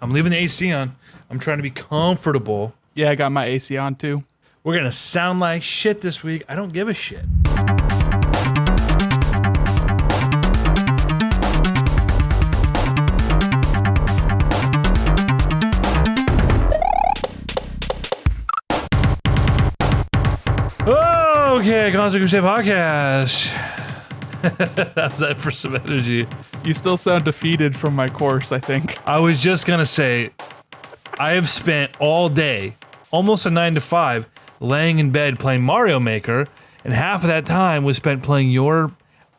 I'm leaving the AC on. I'm trying to be comfortable. Yeah, I got my AC on too. We're gonna sound like shit this week. I don't give a shit. Okay, Console Crusade Podcast. How's that for some energy? You still sound defeated from my course, I think. I was just gonna say, I have spent all day, almost a 9 to 5, laying in bed playing Mario Maker, and half of that time was spent playing your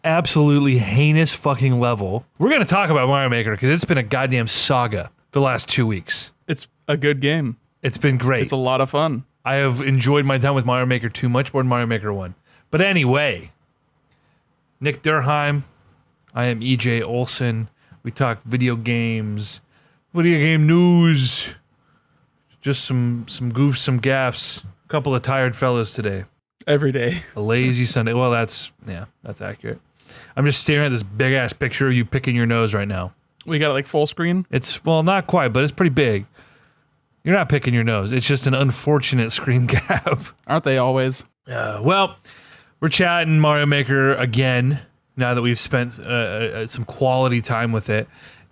absolutely heinous fucking level. We're gonna talk about Mario Maker because it's been a goddamn saga the last 2 weeks. It's a good game. It's been great. It's a lot of fun. I have enjoyed my time with Mario Maker 2 much more than Mario Maker 1. But anyway, Nick Durheim, I am EJ Olson. We talk video games, video game news, just some goofs, some gaffs. A couple of tired fellas today. Every day. A lazy Sunday. Well, that's accurate. I'm just staring at this big ass picture of you picking your nose right now. We got it like full screen? It's, well, not quite, but it's pretty big. You're not picking your nose. It's just an unfortunate screen cap. Aren't they always? Well, we're chatting Mario Maker again now that we've spent some quality time with it.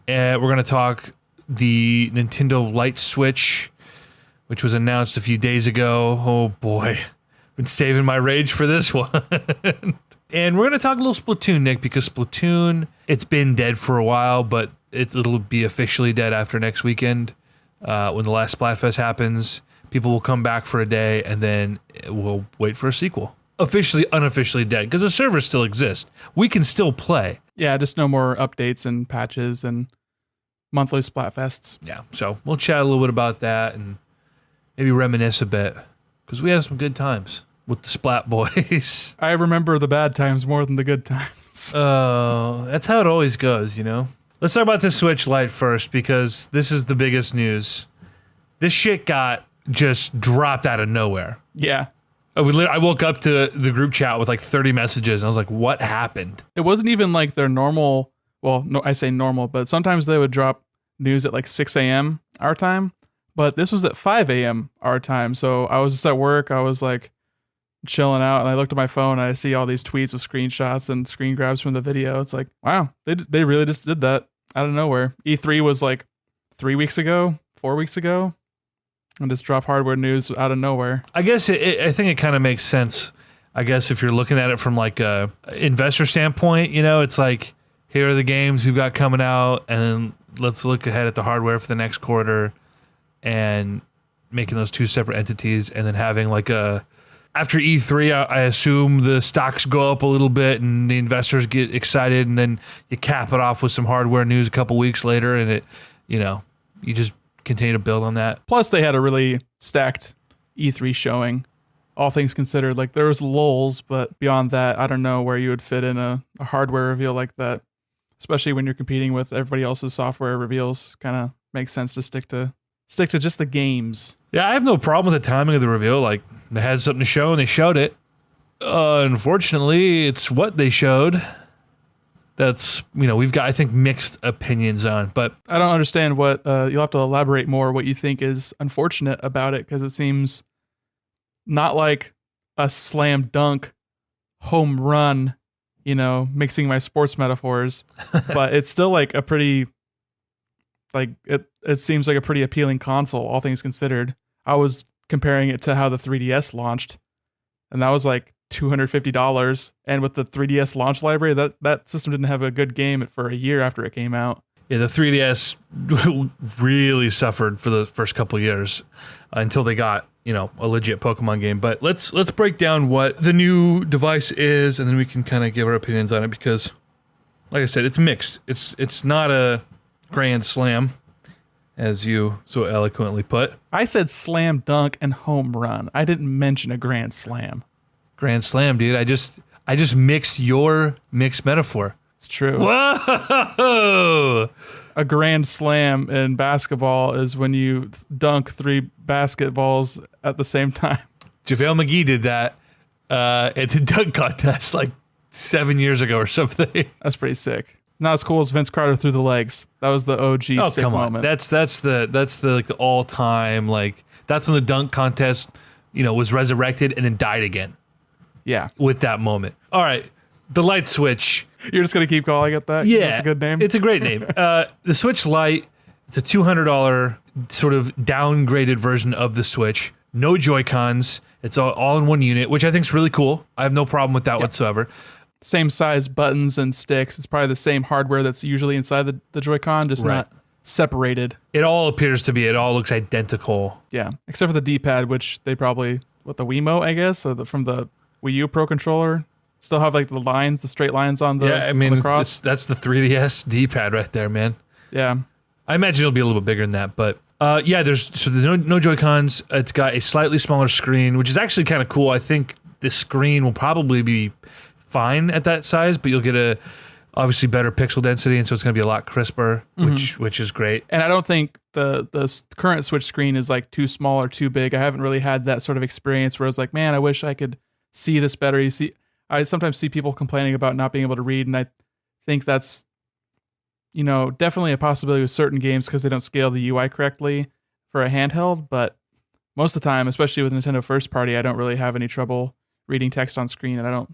We're going to talk the Nintendo Lite Switch, which was announced a few days ago. Oh boy, been saving my rage for this one. And we're going to talk a little Splatoon, Nick, because Splatoon, it's been dead for a while, but it'll be officially dead after next weekend. When the last Splatfest happens, people will come back for a day, and then we'll wait for a sequel. Officially, unofficially dead, because the servers still exist. We can still play. Yeah, just no more updates and patches and monthly Splatfests. Yeah, so we'll chat a little bit about that and maybe reminisce a bit, because we had some good times with the Splat Boys. I remember the bad times more than the good times. Oh, that's how it always goes, you know? Let's talk about the Switch Lite first, because this is the biggest news. This shit got just dropped out of nowhere. Yeah. I woke up to the group chat with like 30 messages, and I was like, what happened? It wasn't even like their normal, well, no, I say normal, but sometimes they would drop news at like 6 a.m. our time, but this was at 5 a.m. our time. So I was just at work, I was like chilling out, and I looked at my phone, and I see all these tweets with screenshots and screen grabs from the video. It's like, wow, they really just did that out of nowhere. E3 was like 3 weeks ago, 4 weeks ago, and just drop hardware news out of nowhere. I guess I think it kind of makes sense. I guess if you're looking at it from like a investor standpoint, you know, it's like, here are the games we've got coming out, and then let's look ahead at the hardware for the next quarter, and making those two separate entities, and then having like after E3, I assume the stocks go up a little bit and the investors get excited, and then you cap it off with some hardware news a couple weeks later, and you just continue to build on that. Plus, they had a really stacked E3 showing, all things considered. Like, there was lulls, but beyond that, I don't know where you would fit in a hardware reveal like that, especially when you're competing with everybody else's software reveals. Kind of makes sense to stick to just the games. Yeah, I have no problem with the timing of the reveal. Like, they had something to show and they showed it. Unfortunately, it's what they showed that's, we've got, I think, mixed opinions on. But I don't understand what, you'll have to elaborate more what you think is unfortunate about it, because it seems not like a slam dunk home run, mixing my sports metaphors, but it's still like a pretty, like, it seems like a pretty appealing console, all things considered. I was comparing it to how the 3DS launched, and that was like $250. And with the 3DS launch library, that system didn't have a good game for a year after it came out. Yeah, the 3DS really suffered for the first couple of years until they got, a legit Pokemon game. But let's break down what the new device is, and then we can kind of give our opinions on it, because, like I said, it's mixed. It's not a grand slam, as you so eloquently put. I said slam dunk and home run. I didn't mention a grand slam. Grand slam, dude. I just mixed your mixed metaphor. It's true. Whoa! A grand slam in basketball is when you dunk 3 basketballs at the same time. JaVale McGee did that at the dunk contest like 7 years ago or something. That's pretty sick. Not as cool as Vince Carter through the legs. That was the OG sick moment. That's the like the all time like that's when the dunk contest was resurrected and then died again. Yeah, with that moment. All right, the Light Switch. You're just gonna keep calling it that? Yeah, that's a good name. It's a great name. The Switch Lite. It's a $200 sort of downgraded version of the Switch. No Joy-Cons. It's all in one unit, which I think is really cool. I have no problem with that whatsoever. Same size buttons and sticks. It's probably the same hardware that's usually inside the Joy-Con, just not separated. It all appears to be. It all looks identical. Yeah, except for the D-pad, which they probably, the Wiimote, I guess, or from the Wii U Pro Controller, still have like the straight lines on the on the cross. That's the 3DS D-pad right there, man. Yeah. I imagine it'll be a little bit bigger than that, but there's no Joy-Cons. It's got a slightly smaller screen, which is actually kind of cool. I think the screen will probably be fine at that size, but you'll get a obviously better pixel density, and so it's going to be a lot crisper, which is great. And I don't think the current Switch screen is like too small or too big. I haven't really had that sort of experience where I was like, man, I wish I could see this better. I sometimes see people complaining about not being able to read, and I think that's definitely a possibility with certain games because they don't scale the UI correctly for a handheld, but most of the time, especially with Nintendo first party, I don't really have any trouble reading text on screen, and I don't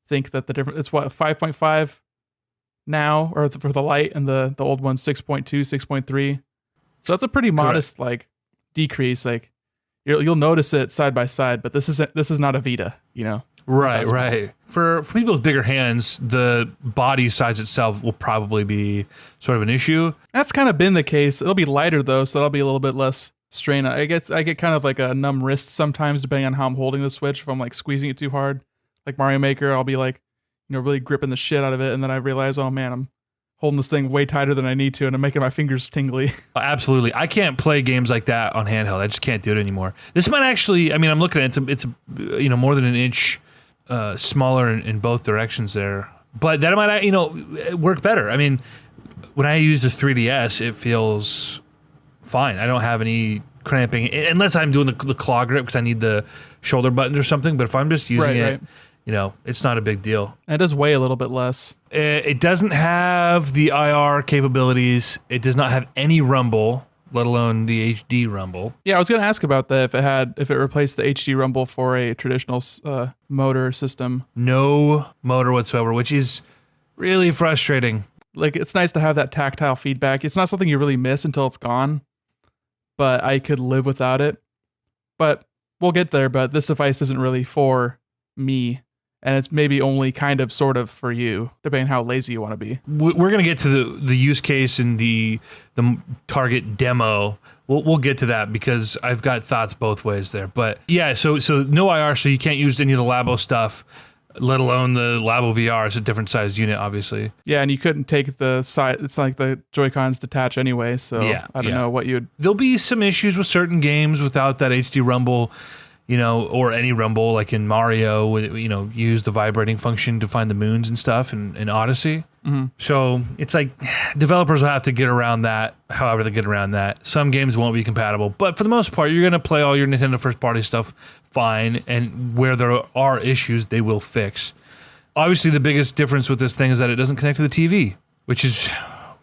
think that the difference, it's 5.5 now, or for the Lite, and the old one's 6.2, 6.3. So that's a pretty modest decrease. Like you'll notice it side by side, but this is not a Vita, Right. For people with bigger hands, the body size itself will probably be sort of an issue. That's kind of been the case. It'll be lighter though, so that'll be a little bit less strain. I get kind of like a numb wrist sometimes, depending on how I'm holding the Switch. If I'm like squeezing it too hard, like Mario Maker, I'll be like, really gripping the shit out of it, and then I realize, oh man, I'm holding this thing way tighter than I need to, and I'm making my fingers tingly. Absolutely. I can't play games like that on handheld. I just can't do it anymore. This might actually, I'm looking at it, it's more than an inch smaller in both directions there, but that might work better. When I use the 3DS, it feels fine. I don't have any cramping unless I'm doing the claw grip because I need the shoulder buttons or something. But if I'm just using it, it's not a big deal. And it does weigh a little bit less. It doesn't have the IR capabilities. It does not have any rumble, let alone the HD rumble. Yeah, I was going to ask about that if it replaced the HD rumble for a traditional motor system. No motor whatsoever, which is really frustrating. Like, it's nice to have that tactile feedback. It's not something you really miss until it's gone, but I could live without it. But we'll get there, but this device isn't really for me, and it's maybe only kind of sort of for you, depending on how lazy you want to be. We're going to get to the use case and the target demo. We'll get to that because I've got thoughts both ways there. But yeah, so no IR, so you can't use any of the Labo stuff, let alone the Labo VR. It's a different sized unit, obviously. Yeah, and you couldn't take the side. It's like the Joy-Cons detach anyway, so I don't know what you'd... There'll be some issues with certain games without that HD rumble, or any rumble, like in Mario, with use the vibrating function to find the moons and stuff in Odyssey. Mm-hmm. So it's like developers will have to get around that, however they get around that. Some games won't be compatible, but for the most part, you're going to play all your Nintendo first party stuff fine, and where there are issues, they will fix. Obviously, the biggest difference with this thing is that it doesn't connect to the TV, which is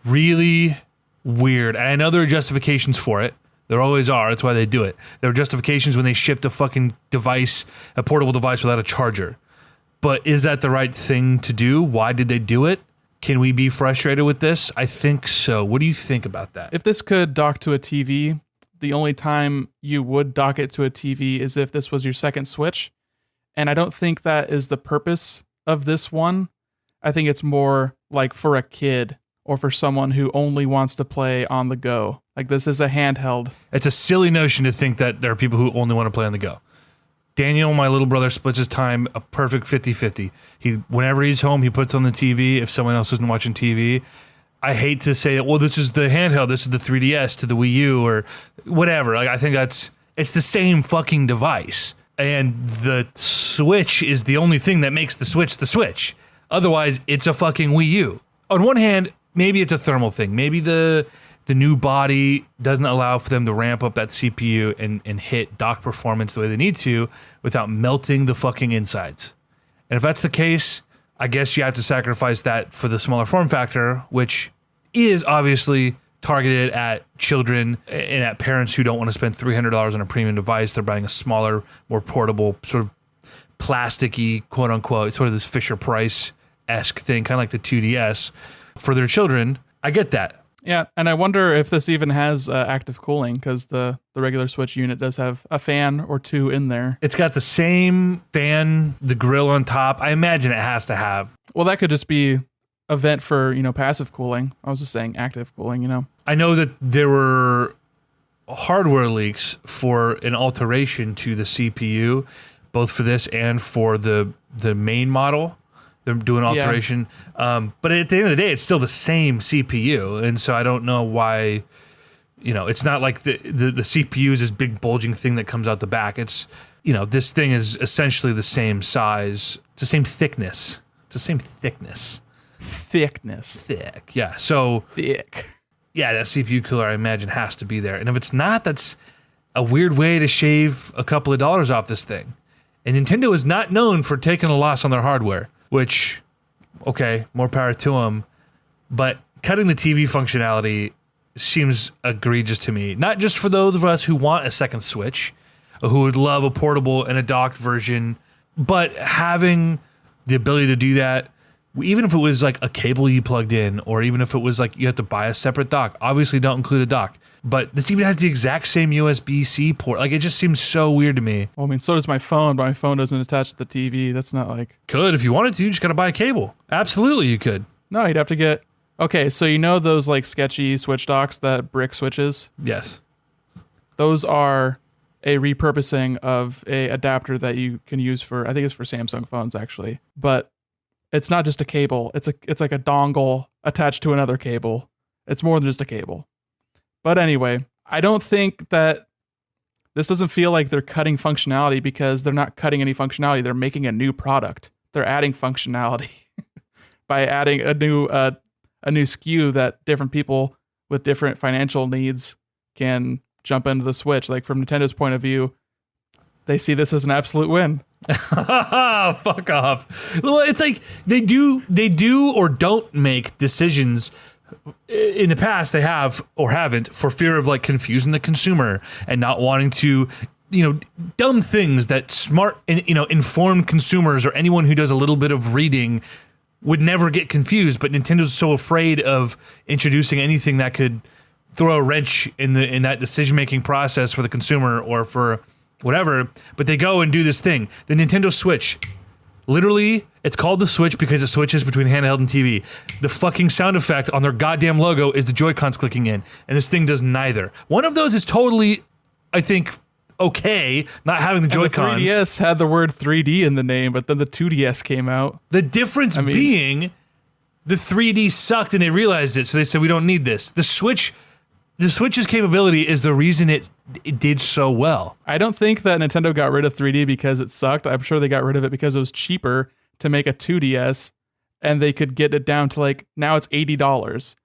really weird. And I know there are justifications for it. There always are. That's why they do it. There are justifications when they shipped a fucking device, a portable device without a charger. But is that the right thing to do? Why did they do it? Can we be frustrated with this? I think so. What do you think about that? If this could dock to a TV, the only time you would dock it to a TV is if this was your second Switch. And I don't think that is the purpose of this one. I think it's more like for a kid or for someone who only wants to play on the go. Like, this is a handheld. It's a silly notion to think that there are people who only want to play on the go. Daniel, my little brother, splits his time a perfect 50-50. Whenever he's home, he puts on the TV if someone else isn't watching TV. I hate to say it, well, this is the handheld, this is the 3DS to the Wii U or whatever. Like, I think it's the same fucking device. And the Switch is the only thing that makes the Switch the Switch. Otherwise, it's a fucking Wii U. On one hand, maybe it's a thermal thing. Maybe the new body doesn't allow for them to ramp up that CPU and hit dock performance the way they need to without melting the fucking insides. And if that's the case, I guess you have to sacrifice that for the smaller form factor, which is obviously targeted at children and at parents who don't want to spend $300 on a premium device. They're buying a smaller, more portable, sort of plasticky, quote unquote, sort of this Fisher-Price-esque thing, kind of like the 2DS for their children. I get that. Yeah, and I wonder if this even has active cooling, because the regular Switch unit does have a fan or two in there. It's got the same fan, the grill on top. I imagine it has to have. Well, that could just be a vent for, passive cooling. I was just saying active cooling, I know that there were hardware leaks for an alteration to the CPU, both for this and for the main model. They're doing alteration. Yeah. But at the end of the day, it's still the same CPU. And so I don't know why, it's not like the CPU is this big bulging thing that comes out the back. It's, this thing is essentially the same size. It's the same thickness. It's the same thickness. Thick, yeah. So thick. Yeah, that CPU cooler, I imagine, has to be there. And if it's not, that's a weird way to shave a couple of dollars off this thing. And Nintendo is not known for taking a loss on their hardware, which, okay, more power to them. But cutting the TV functionality seems egregious to me. Not just for those of us who want a second Switch, or who would love a portable and a docked version, but having the ability to do that, even if it was like a cable you plugged in, or even if it was like you have to buy a separate dock. Obviously don't include a dock, but this even has the exact same USB-C port. Like, it just seems so weird to me. Well, I mean, so does my phone, but my phone doesn't attach to the TV. That's not like... Could, if you wanted to, you just gotta buy a cable. Absolutely, you could. No, you'd have to get... Okay, so those like sketchy Switch docks, that brick switches? Yes. Those are a repurposing of a adapter that you can use for, I think it's for Samsung phones actually, but it's not just a cable. It's like a dongle attached to another cable. It's more than just a cable. But anyway, I don't think that this doesn't feel like they're cutting functionality, because they're not cutting any functionality. They're making a new product. They're adding functionality by adding a new SKU that different people with different financial needs can jump into the Switch. Like, from Nintendo's point of view, they see this as an absolute win. Fuck off. Well, it's like they do or don't make decisions. In the past, they have or haven't, for fear of like confusing the consumer and not wanting to, dumb things that smart and informed consumers or anyone who does a little bit of reading would never get confused. But Nintendo's so afraid of introducing anything that could throw a wrench in that decision-making process for the consumer or for whatever, but they go and do this thing. The Nintendo Switch. Literally, it's called the Switch because it switches between handheld and TV. The fucking sound effect on their goddamn logo is the Joy-Cons clicking in, and this thing does neither. One of those is totally, I think, okay, not having the Joy-Cons. The 3DS had the word 3D in the name, but then the 2DS came out. The difference being, the 3D sucked and they realized it, so they said, we don't need this. The Switch's capability is the reason it did so well. I don't think that Nintendo got rid of 3D because it sucked. I'm sure they got rid of it because it was cheaper to make a 2DS, and they could get it down to like, now it's $80.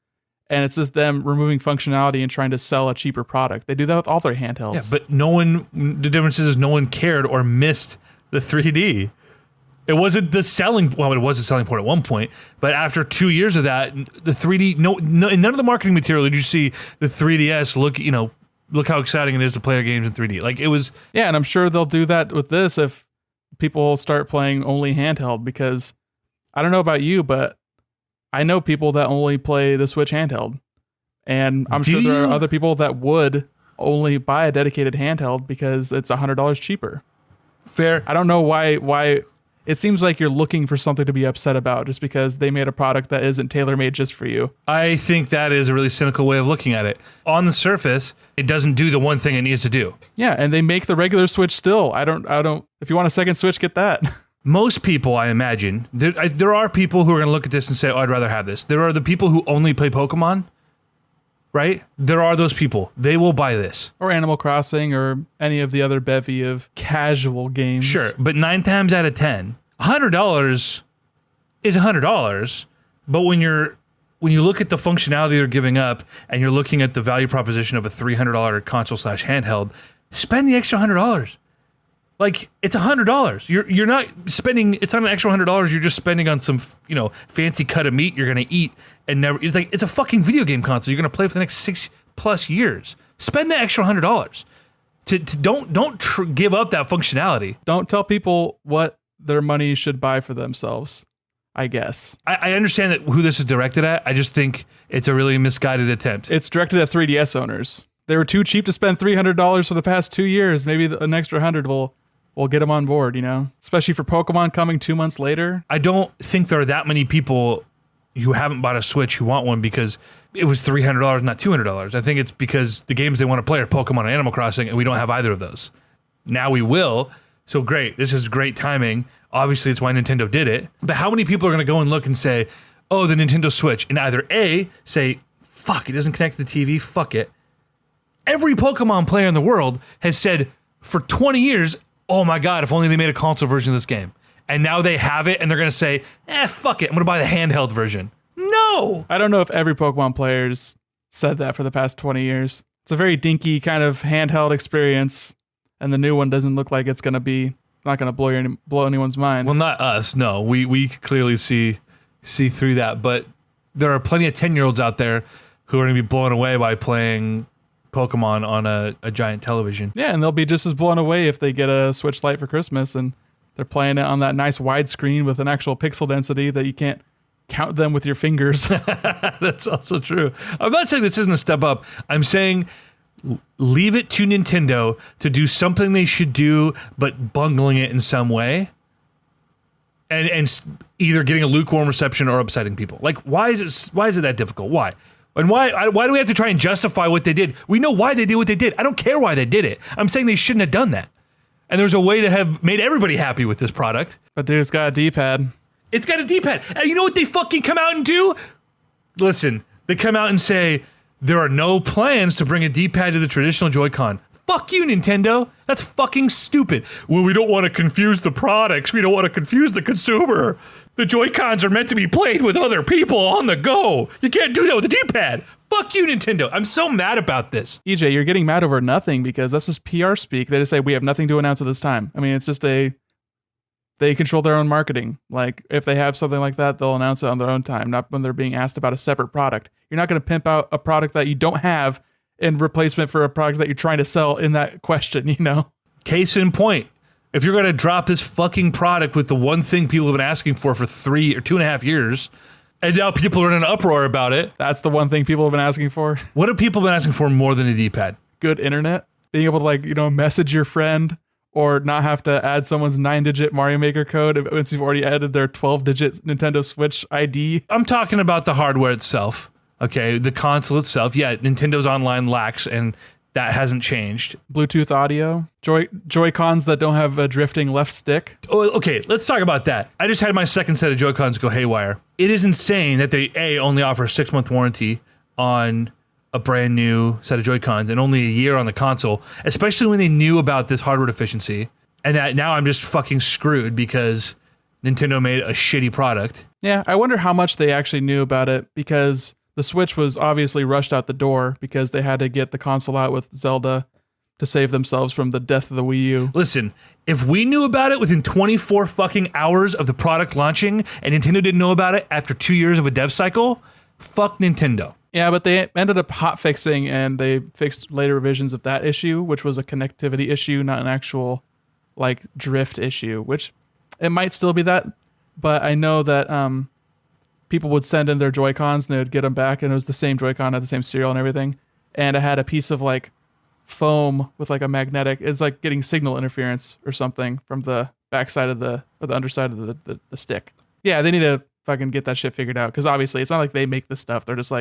And it's just them removing functionality and trying to sell a cheaper product. They do that with all their handhelds. Yeah, but the difference is no one cared or missed the 3D. It wasn't the selling, well, it was a selling point at one point, but after 2 years of that, the 3D, no, in none of the marketing material did you see the 3DS look how exciting it is to play our games in 3D. Like, it was... Yeah, and I'm sure they'll do that with this if people start playing only handheld, because I don't know about you, but I know people that only play the Switch handheld. And I'm sure there are other people that would only buy a dedicated handheld because it's $100 cheaper. Fair. I don't know why it seems like you're looking for something to be upset about just because they made a product that isn't tailor-made just for you. I think that is a really cynical way of looking at it. On the surface, it doesn't do the one thing it needs to do. Yeah, and they make the regular Switch still. I don't. If you want a second Switch, get that. Most people, I imagine, there are people who are going to look at this and say, oh, I'd rather have this. There are the people who only play Pokemon, right? There are those people. They will buy this. Or Animal Crossing or any of the other bevy of casual games. Sure, but 9 times out of 10, $100 is $100. But when you look at the functionality they're giving up and you're looking at the value proposition of a $300 console/handheld, spend the extra $100. Like, it's $100. You're not spending. It's not an extra $100. You're just spending on some fancy cut of meat you're gonna eat and never. It's a fucking video game console. You're gonna play for the next 6+ years. Spend the extra $100. Don't give up that functionality. Don't tell people what their money should buy for themselves, I guess. I understand that who this is directed at. I just think it's a really misguided attempt. It's directed at 3DS owners. They were too cheap to spend $300 for the past 2 years. Maybe an extra 100 will get them on board, especially for Pokemon coming 2 months later. I don't think there are that many people who haven't bought a Switch who want one because it was $300, not $200. I think it's because the games they want to play are Pokemon and Animal Crossing, and we don't have either of those. Now we will. So great. This is great timing. Obviously, it's why Nintendo did it. But how many people are going to go and look and say, oh, the Nintendo Switch, and either A, say, fuck, it doesn't connect to the TV, fuck it. Every Pokemon player in the world has said for 20 years, oh my God, if only they made a console version of this game. And now they have it, and they're going to say, fuck it, I'm going to buy the handheld version. No! I don't know if every Pokemon player's said that for the past 20 years. It's a very dinky kind of handheld experience, and the new one doesn't look like it's going to be, not going to blow anyone's mind. Well, not us, no. We clearly see through that, but there are plenty of 10-year-olds out there who are going to be blown away by playing Pokemon on a giant television. Yeah, and they'll be just as blown away if they get a Switch Lite for Christmas and they're playing it on that nice widescreen with an actual pixel density that you can't count them with your fingers. That's also true. I'm not saying this isn't a step up. I'm saying leave it to Nintendo to do something they should do, but bungling it in some way. And either getting a lukewarm reception or upsetting people. Like, why is it that difficult? Why? And why do we have to try and justify what they did? We know why they did what they did. I don't care why they did it. I'm saying they shouldn't have done that. And there's a way to have made everybody happy with this product. But dude, it's got a D-pad. It's got a D-pad. And you know what they fucking come out and do? Listen, they come out and say, there are no plans to bring a D-pad to the traditional Joy-Con. Fuck you, Nintendo. That's fucking stupid. Well, we don't want to confuse the products. We don't want to confuse the consumer. The Joy-Cons are meant to be played with other people on the go. You can't do that with a D-pad. Fuck you, Nintendo. I'm so mad about this. EJ, you're getting mad over nothing because that's just PR speak. They just say, we have nothing to announce at this time. I mean, it's just they control their own marketing. Like, if they have something like that, they'll announce it on their own time, not when they're being asked about a separate product. You're not going to pimp out a product that you don't have in replacement for a product that you're trying to sell in that question, Case in point. If you're going to drop this fucking product with the one thing people have been asking for 3 or 2.5 years, and now people are in an uproar about it. That's the one thing people have been asking for. What have people been asking for more than a D-pad? Good internet. Being able to, message your friend or not have to add someone's 9-digit Mario Maker code once you've already added their 12-digit Nintendo Switch ID. I'm talking about the hardware itself. Okay, the console itself. Yeah, Nintendo's online lacks, and that hasn't changed. Bluetooth audio. Joy-Cons that don't have a drifting left stick. Oh, okay, let's talk about that. I just had my second set of Joy-Cons go haywire. It is insane that they, only offer a 6-month warranty on a brand new set of Joy-Cons and only a year on the console, especially when they knew about this hardware deficiency. And that now I'm just fucking screwed because Nintendo made a shitty product. Yeah, I wonder how much they actually knew about it because the Switch was obviously rushed out the door because they had to get the console out with Zelda to save themselves from the death of the Wii U. Listen, if we knew about it within 24 fucking hours of the product launching and Nintendo didn't know about it after 2 years of a dev cycle, fuck Nintendo. Yeah, but they ended up hotfixing and they fixed later revisions of that issue, which was a connectivity issue, not an actual drift issue, which it might still be that. But I know that people would send in their Joy-Cons and they would get them back, and it was the same Joy-Con, had the same serial and everything. And it had a piece of foam with a magnetic. It's like getting signal interference or something from the backside of the underside of the stick. Yeah, they need to fucking get that shit figured out because obviously it's not like they make this stuff. They're just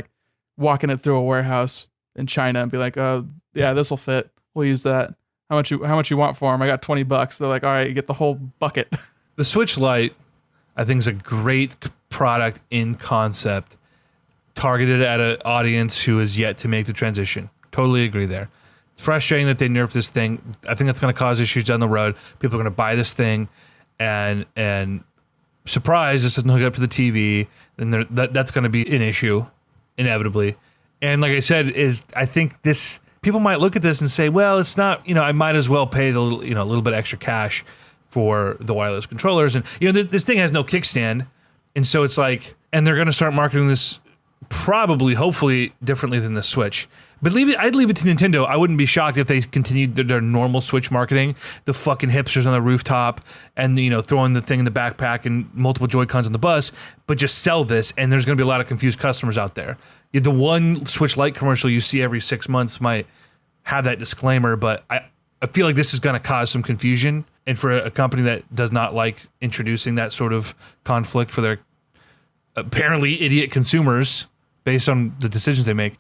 walking it through a warehouse in China and be like, oh yeah, this will fit. We'll use that. How much you want for them? I got $20. They're like, all right, you get the whole bucket. The Switch Lite, I think, is a great product in concept, targeted at an audience who is yet to make the transition. Totally agree there. It's frustrating that they nerfed this thing. I think that's going to cause issues down the road. People are going to buy this thing, and surprise, this doesn't hook up to the TV. Then that's going to be an issue, inevitably. And like I said, I think people might look at this and say, well, it's not, I might as well pay a little bit extra cash for the wireless controllers. And, this thing has no kickstand. And so it's like, and they're going to start marketing this probably, hopefully, differently than the Switch. But I'd leave it to Nintendo. I wouldn't be shocked if they continued their normal Switch marketing, the fucking hipsters on the rooftop, and throwing the thing in the backpack and multiple Joy-Cons on the bus, but just sell this, and there's going to be a lot of confused customers out there. The one Switch Lite commercial you see every 6 months might have that disclaimer, but I feel like this is going to cause some confusion, and for a company that does not like introducing that sort of conflict for their apparently idiot consumers based on the decisions they make,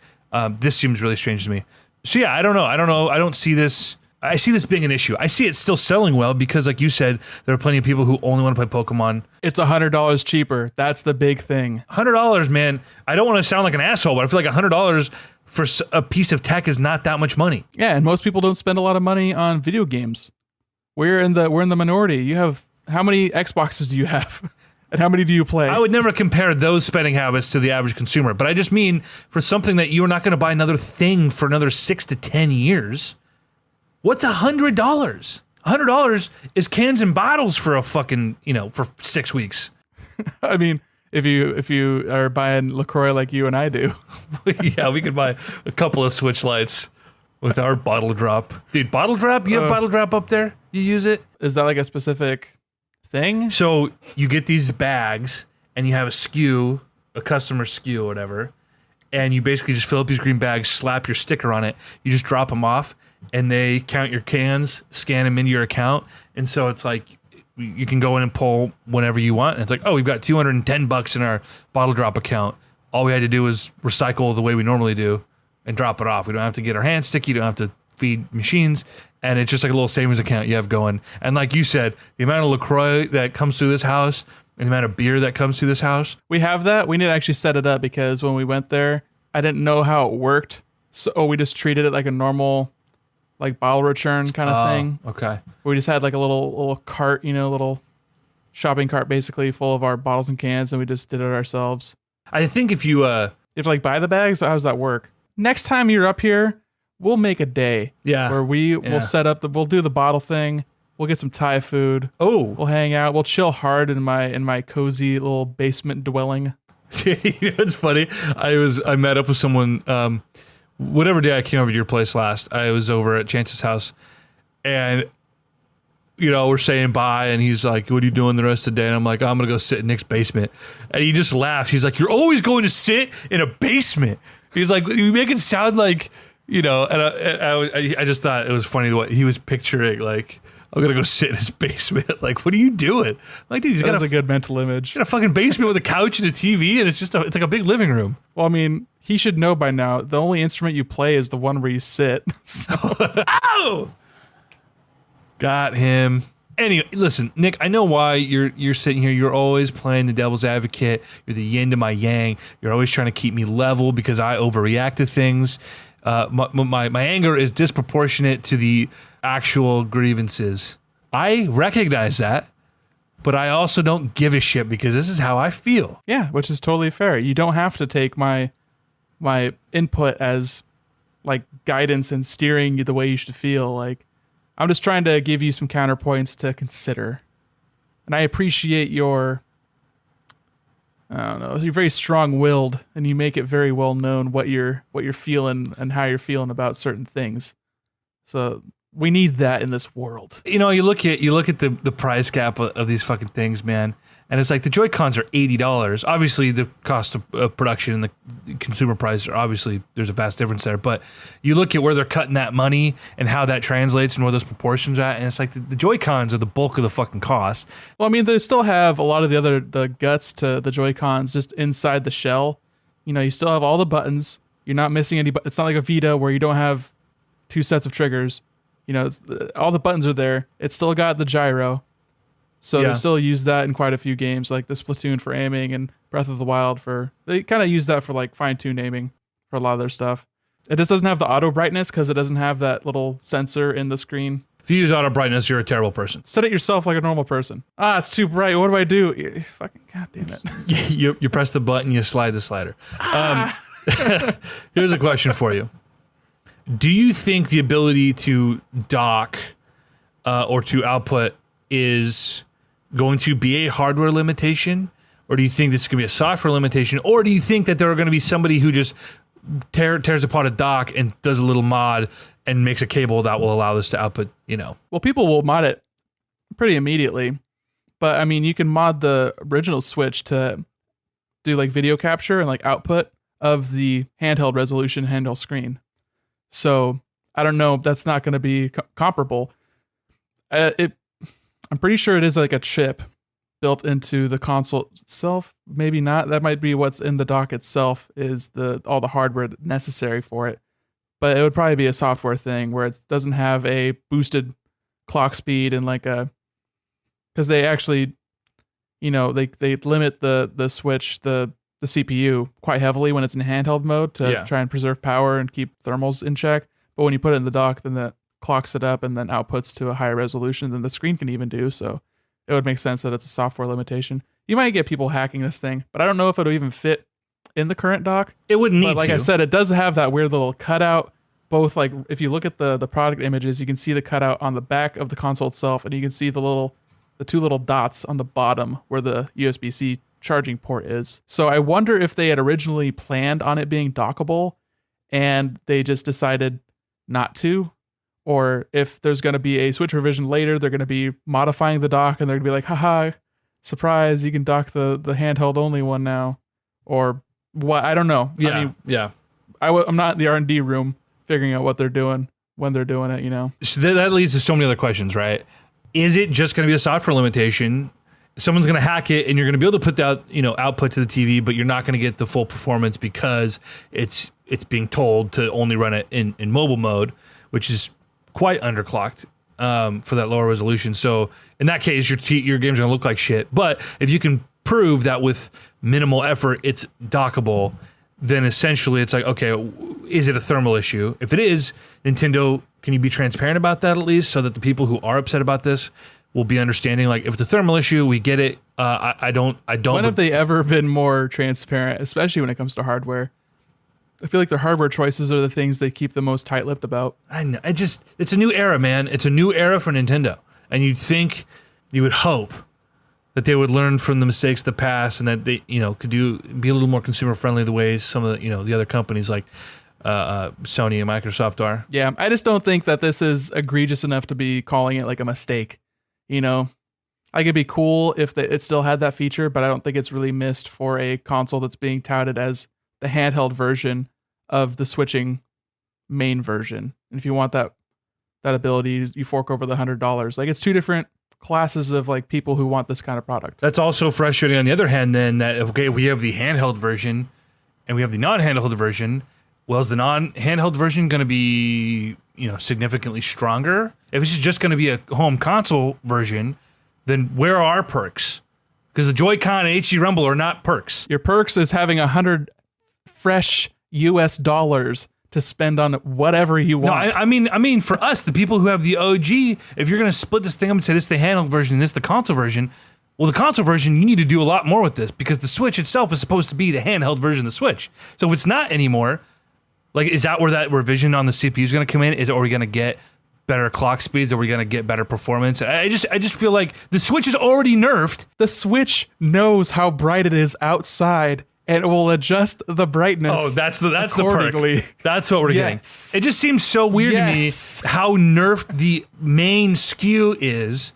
this seems really strange to me. So yeah, I don't know. I don't see this. I see this being an issue. I see it still selling well because, like you said, there are plenty of people who only want to play Pokemon. It's $100 cheaper. That's the big thing. $100, man. I don't want to sound like an asshole, but I feel like $100 for a piece of tech is not that much money. Yeah, and most people don't spend a lot of money on video games. We're in the minority. You have how many Xboxes do you have? And how many do you play? I would never compare those spending habits to the average consumer, but I just mean for something that you're not going to buy another thing for another 6 to 10 years. What's $100? $100 is cans and bottles for a fucking, for 6 weeks. I mean, if you are buying LaCroix like you and I do. Yeah, we could buy a couple of Switch Lites with our bottle drop. Dude, bottle drop? You have bottle drop up there? You use it? Is that like a specific thing? So you get these bags and you have a customer SKU or whatever, and you basically just fill up these green bags, slap your sticker on it, you just drop them off, and they count your cans, scan them into your account, and so it's like you can go in and pull whenever you want, and it's like, oh, we've got $210 in our bottle drop account. All we had to do was recycle the way we normally do and drop it off. We don't have to get our hands sticky, you don't have to feed machines, and it's just like a little savings account you have going. And like you said, the amount of LaCroix that comes through this house and the amount of beer that comes through this house. We have that. We need to actually set it up because when we went there, I didn't know how it worked. So we just treated it like a normal like bottle return kind of thing. Okay. We just had like a little cart, little shopping cart basically full of our bottles and cans, and we just did it ourselves. I think if you You have to like buy the bags, how does that work? Next time you're up here, we'll make a day. Yeah. Where we'll set up we'll do the bottle thing. We'll get some Thai food. Oh. We'll hang out. We'll chill hard in my cozy little basement dwelling. It's funny. I met up with someone whatever day I came over to your place last. I was over at Chance's house, and we're saying bye, and he's like, what are you doing the rest of the day? And I'm like, I'm gonna go sit in Nick's basement. And he just laughs. He's like, you're always going to sit in a basement. He's like, you make it sound like, and I just thought it was funny what he was picturing, like, I'm gonna go sit in his basement. Like, what are you doing? I'm like, dude, he's got a good mental image. Got a fucking basement with a couch and a TV, and it's like a big living room. Well, I mean, he should know by now. The only instrument you play is the one where you sit. So. Ow! Got him. Anyway, listen, Nick, I know why you're sitting here. You're always playing the devil's advocate. You're the yin to my yang. You're always trying to keep me level because I overreact to things. My anger is disproportionate to the actual grievances. I recognize that, but I also don't give a shit because this is how I feel. Yeah, which is totally fair. You don't have to take my input as like guidance and steering you the way you should feel. Like, I'm just trying to give you some counterpoints to consider. And I appreciate your, you're very strong-willed, and you make it very well known what you're feeling and how you're feeling about certain things. So we need that in this world. You look at the price gap of these fucking things, man, and it's like the Joy-Cons are $80. Obviously, the cost of production and the consumer price are obviously there's a vast difference there. But you look at where they're cutting that money and how that translates and where those proportions are at, and it's like the Joy-Cons are the bulk of the fucking cost. Well, I mean, they still have a lot of the guts to the Joy-Cons just inside the shell. You still have all the buttons. You're not missing any. It's not like a Vita where you don't have 2 sets of triggers. All the buttons are there. It's still got the gyro. So They still use that in quite a few games, like the Splatoon for aiming and Breath of the Wild they kind of use that for like fine-tuned aiming for a lot of their stuff. It just doesn't have the auto brightness because it doesn't have that little sensor in the screen. If you use auto brightness, you're a terrible person. Set it yourself like a normal person. It's too bright. What do I do? Fucking goddamn it. You press the button, you slide the slider. Here's a question for you. Do you think the ability to dock or to output is going to be a hardware limitation? Or do you think this is going to be a software limitation? Or do you think that there are going to be somebody who just tears apart a dock and does a little mod and makes a cable that will allow this to output, Well, people will mod it pretty immediately. But I mean, you can mod the original Switch to do like video capture and like output of the handheld resolution, handheld screen. So I don't know. That's not going to be comparable. I'm pretty sure it is like a chip built into the console itself. Maybe not. That might be what's in the dock itself is all the hardware necessary for it. But it would probably be a software thing where it doesn't have a boosted clock speed and like because they actually, they limit the Switch, the CPU quite heavily when it's in handheld mode to try and preserve power and keep thermals in check. But when you put it in the dock, then that clocks it up and then outputs to a higher resolution than the screen can even do. So it would make sense that it's a software limitation. You might get people hacking this thing, but I don't know if it'll even fit in the current dock. It wouldn't need to. But like I said, it does have that weird little cutout. Both like if you look at the product images, you can see the cutout on the back of the console itself, and you can see the two little dots on the bottom where the USB-C charging port is. So I wonder if they had originally planned on it being dockable and they just decided not to, or if there's going to be a Switch revision later, they're going to be modifying the dock and they're going to be like, haha, surprise, you can dock the handheld only one now, or what? I don't know. Yeah, I mean, yeah. I'm not in the R&D room figuring out what they're doing when they're doing it, So that leads to so many other questions, right? Is it just going to be a software limitation? Someone's going to hack it and you're going to be able to put that, output to the TV, but you're not going to get the full performance because it's being told to only run it in mobile mode, which is quite underclocked for that lower resolution. So in that case, your game's going to look like shit. But if you can prove that with minimal effort, it's dockable, then essentially it's like, okay, is it a thermal issue? If it is, Nintendo, can you be transparent about that at least so that the people who are upset about this will be understanding? Like, if it's a thermal issue, we get it. I don't. When have they ever been more transparent, especially when it comes to hardware? I feel like their hardware choices are the things they keep the most tight-lipped about. I know. It's a new era, man. It's a new era for Nintendo. And you would hope that they would learn from the mistakes of the past and that they, could be a little more consumer friendly the way some of the, the other companies like Sony and Microsoft are. Yeah, I just don't think that this is egregious enough to be calling it like a mistake. Like it'd be cool if it still had that feature, but I don't think it's really missed for a console that's being touted as the handheld version of the switching main version. And if you want that ability, you fork over the $100. Like, it's two different classes of like people who want this kind of product. That's also frustrating on the other hand then that, okay, we have the handheld version and we have the non-handheld version. Well, is the non-handheld version going to be, significantly stronger? If it's just going to be a home console version, then where are our perks? Because the Joy-Con and HD Rumble are not perks. Your perks is having 100 fresh US dollars to spend on whatever you want. No, I mean for us, the people who have the OG, if you're going to split this thing up and say this is the handheld version and this is the console version, well, the console version, you need to do a lot more with this because the Switch itself is supposed to be the handheld version of the Switch. So if it's not anymore, like, is that where that revision on the CPU is going to come in? Are we going to get better clock speeds? Are we going to get better performance? I just feel like the Switch is already nerfed. The Switch knows how bright it is outside, and it will adjust the brightness. Oh, that's the perk. That's what we're getting. It just seems so weird to me how nerfed the main SKU is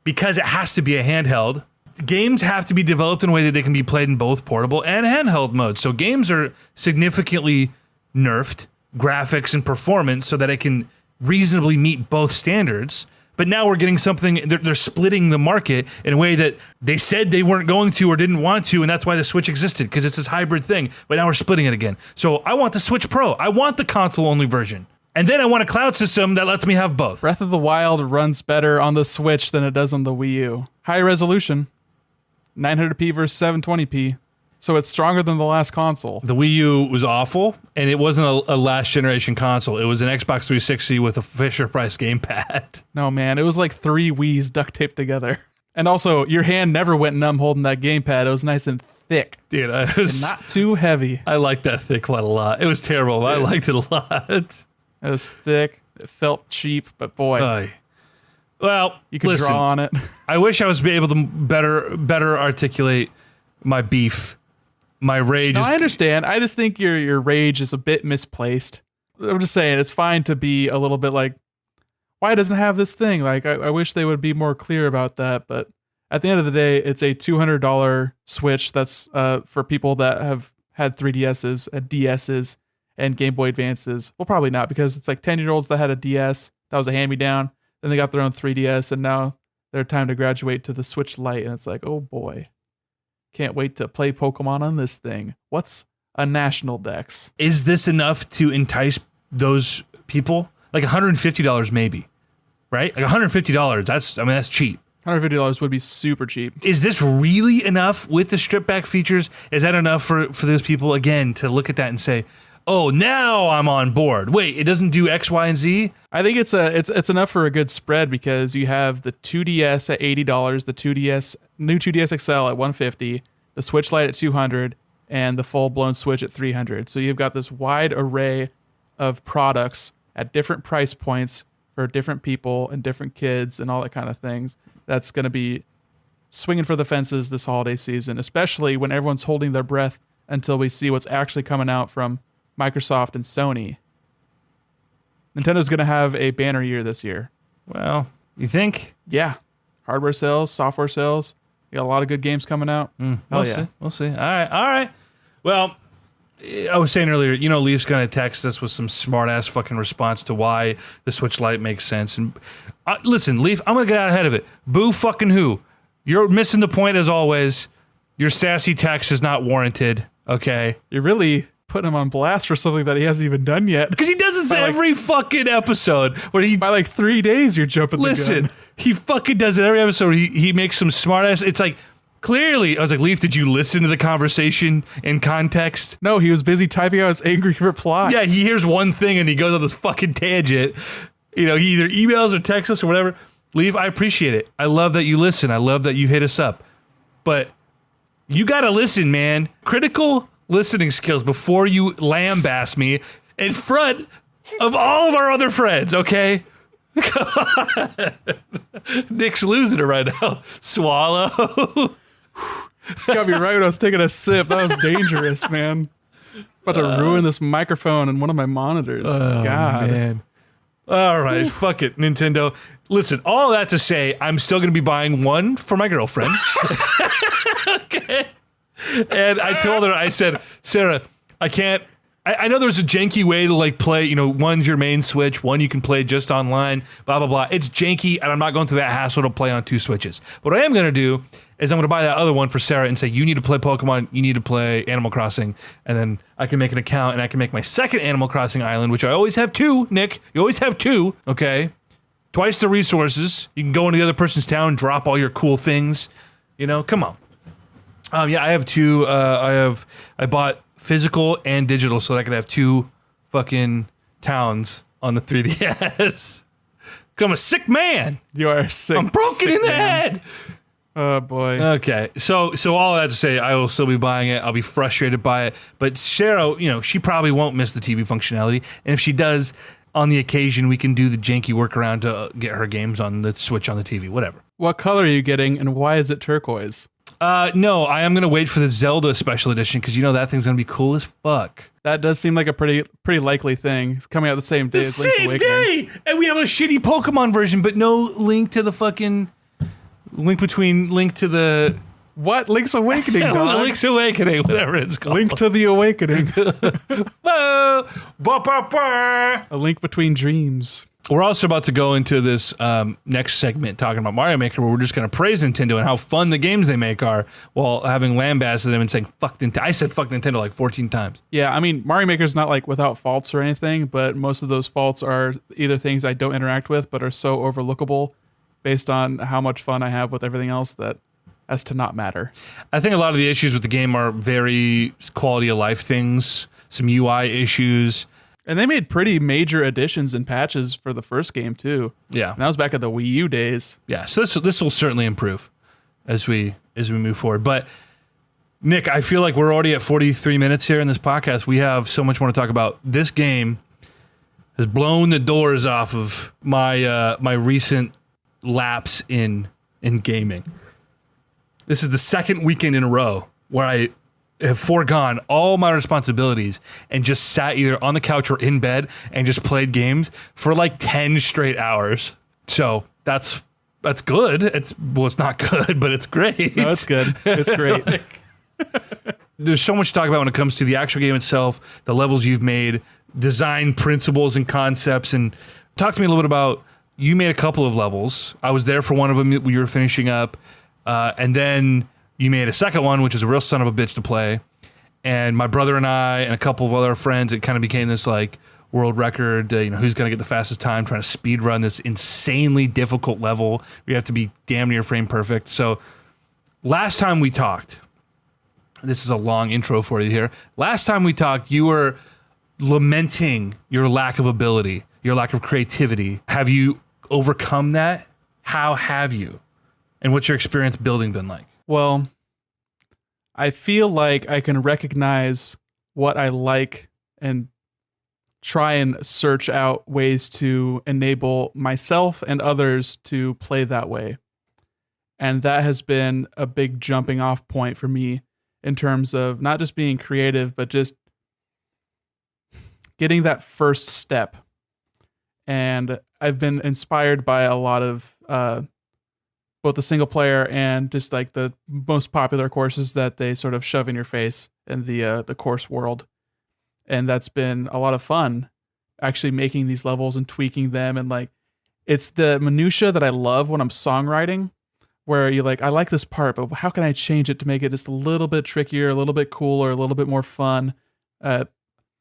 because it has to be a handheld. Games have to be developed in a way that they can be played in both portable and handheld modes. So games are significantly nerfed, graphics and performance, so that it can reasonably meet both standards. But now we're getting something, they're splitting the market in a way that they said they weren't going to or didn't want to, and that's why the Switch existed, because it's this hybrid thing. But now we're splitting it again. So I want the Switch Pro. I want the console-only version. And then I want a cloud system that lets me have both. Breath of the Wild runs better on the Switch than it does on the Wii U. High resolution, 900p versus 720p. So it's stronger than the last console. The Wii U was awful, and it wasn't a last generation console. It was an Xbox 360 with a Fisher-Price gamepad. No, man, it was like 3 Wiis duct taped together. And also, your hand never went numb holding that gamepad. It was nice and thick. Dude, and not too heavy. I liked that thick one a lot. It was terrible, but I liked it a lot. It was thick. It felt cheap, but boy, Well, you could listen, draw on it. I wish I was able to better articulate my beef. My rage. No, I understand. I just think your rage is a bit misplaced. I'm just saying it's fine to be a little bit like, why doesn't it have this thing? Like, I wish they would be more clear about that. But at the end of the day, it's a $200 Switch that's for people that have had 3DSs and DSs and Game Boy Advances. Well, probably not, because it's like 10-year-olds that had a DS that was a hand-me-down. Then they got their own 3DS, and now they're time to graduate to the Switch Lite. And it's like, oh boy, can't wait to play Pokemon on this thing. What's a national dex? Is this enough to entice those people? Like $150 maybe, right? Like $150. That's cheap. $150 would be super cheap. Is this really enough with the stripped back features? Is that enough for those people, again, to look at that and say, oh, now I'm on board. Wait, it doesn't do X, Y, and Z? I think it's enough for a good spread, because you have the 2DS at $80, the new 2DS XL at $150, the Switch Lite at $200, and the full-blown Switch at $300. So you've got this wide array of products at different price points for different people and different kids and all that kind of things. That's going to be swinging for the fences this holiday season, especially when everyone's holding their breath until we see what's actually coming out from Microsoft and Sony. Nintendo's going to have a banner year this year. Well, you think? Yeah. Hardware sales, software sales. You got a lot of good games coming out. We'll see. All right. Well, I was saying earlier, Leaf's going to text us with some smart-ass fucking response to why the Switch Lite makes sense. And listen, Leaf, I'm going to get out ahead of it. Boo fucking who. You're missing the point as always. Your sassy text is not warranted, okay? You're really putting him on blast for something that he hasn't even done yet. Because he does this every fucking episode. Where by like 3 days, you're jumping the gun. Listen, he fucking does it every episode. He makes some smart-ass... It's like... Clearly, I was like, Leaf, did you listen to the conversation in context? No, he was busy typing out his angry reply. Yeah, he hears one thing and he goes on this fucking tangent. He either emails or texts us or whatever. Leaf, I appreciate it. I love that you listen. I love that you hit us up. But you gotta listen, man. Critical listening skills before you lambaste me in front of all of our other friends, okay? Nick's losing it right now. Swallow. Got me right when I was taking a sip. That was dangerous, man. About to ruin this microphone and one of my monitors. God. Man. All right, fuck it, Nintendo. Listen, all that to say, I'm still going to be buying one for my girlfriend. Okay. And I told her, I said, Sarah, I can't. I know there's a janky way to like play, one's your main Switch, one you can play just online, blah, blah, blah. It's janky, and I'm not going through that hassle to play on 2 Switches. What I am going to do is I'm going to buy that other one for Sarah and say, you need to play Pokemon, you need to play Animal Crossing, and then I can make an account, and I can make my second Animal Crossing island, which I always have 2, Nick. You always have 2, okay? Twice the resources. You can go into the other person's town, drop all your cool things. Come on. Yeah, I have 2. I bought physical and digital so that I could have 2 fucking towns on the 3DS. Because I'm a sick man. You are sick. I'm broken in the man. head. Oh boy. Okay, so all that to say, I will still be buying it. I'll be frustrated by it. But Cheryl, she probably won't miss the TV functionality. And if she does, on the occasion, we can do the janky workaround to get her games on the Switch on the TV, whatever. What color are you getting, and why is it turquoise? No, I am going to wait for the Zelda Special Edition because that thing's going to be cool as fuck. That does seem like a pretty likely thing. It's coming out the same day as Link's Awakening. Same day! And we have a shitty Pokemon version, but no link to the fucking... Link to the... What? Link's Awakening, dog? Link's Awakening, whatever it's called. Link to the Awakening. Whoa! Ba, ba, ba. A link between dreams. We're also about to go into this next segment talking about Mario Maker, where we're just going to praise Nintendo and how fun the games they make are, while having lambasted them and saying fuck Nintendo. I said fuck Nintendo like 14 times. Yeah, I mean, Mario Maker's not like without faults or anything, but most of those faults are either things I don't interact with, but are so overlookable based on how much fun I have with everything else that as to not matter. I think a lot of the issues with the game are very quality of life things, some UI issues. And they made pretty major additions and patches for the first game too. Yeah, and that was back at the Wii U days. Yeah, so this will certainly improve as we move forward. But Nick, I feel like we're already at 43 minutes here in this podcast. We have so much more to talk about. This game has blown the doors off of my my recent lapse in gaming. This is the second weekend in a row where I have foregone all my responsibilities and just sat either on the couch or in bed and just played games for like 10 straight hours. So that's good. It's not good, but it's great. No, it's good. It's great. There's so much to talk about when it comes to the actual game itself, the levels you've made, design principles and concepts. And talk to me a little bit about, you made a couple of levels. I was there for one of them that you were finishing up. And then you made a second one, which is a real son of a bitch to play. And my brother and I and a couple of other friends, it kind of became this like world record, who's going to get the fastest time trying to speed run this insanely difficult level. We have to be damn near frame perfect. So last time we talked, this is a long intro for you here. Last time we talked, you were lamenting your lack of ability, your lack of creativity. Have you overcome that? How have you? And what's your experience building been like? Well, I feel like I can recognize what I like and try and search out ways to enable myself and others to play that way. And that has been a big jumping off point for me in terms of not just being creative, but just getting that first step. And I've been inspired by a lot of both the single player and just like the most popular courses that they sort of shove in your face in the course world. And that's been a lot of fun, actually making these levels and tweaking them. And like, it's the minutia that I love when I'm songwriting, where you're like, I like this part, but how can I change it to make it just a little bit trickier, a little bit cooler, a little bit more fun?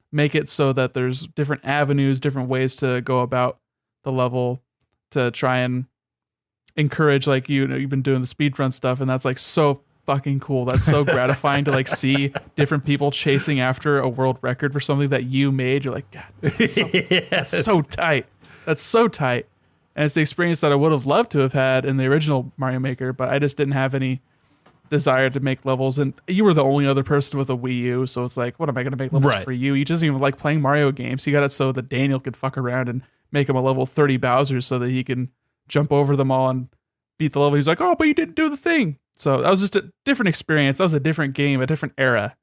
Make it so that there's different avenues, different ways to go about the level to try and encourage, like, you've been doing the speedrun stuff, and that's like so fucking cool. That's so gratifying to like see different people chasing after a world record for something that you made. You're like, God, that's so tight. That's so tight. And it's the experience that I would have loved to have had in the original Mario Maker, but I just didn't have any desire to make levels. And you were the only other person with a Wii U, so it's like, what am I going to make levels for you? You just even like playing Mario games. You got it so that Daniel could fuck around and make him a level 30 Bowser so that he can jump over them all and beat the level. He's like, oh, but you didn't do the thing. So that was just a different experience. That was a different game, a different era.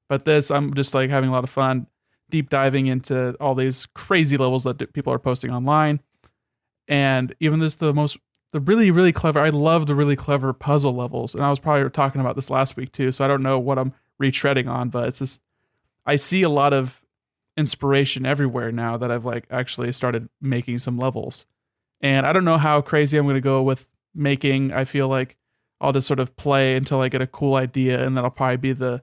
But this, I'm just like having a lot of fun deep diving into all these crazy levels that people are posting online. And even this, the really, really clever, I love the really clever puzzle levels. And I was probably talking about this last week too, so I don't know what I'm retreading on, but it's just, I see a lot of inspiration everywhere now that I've like actually started making some levels. And I don't know how crazy I'm going to go with making. I feel like I'll just sort of play until I get a cool idea, and that'll probably be the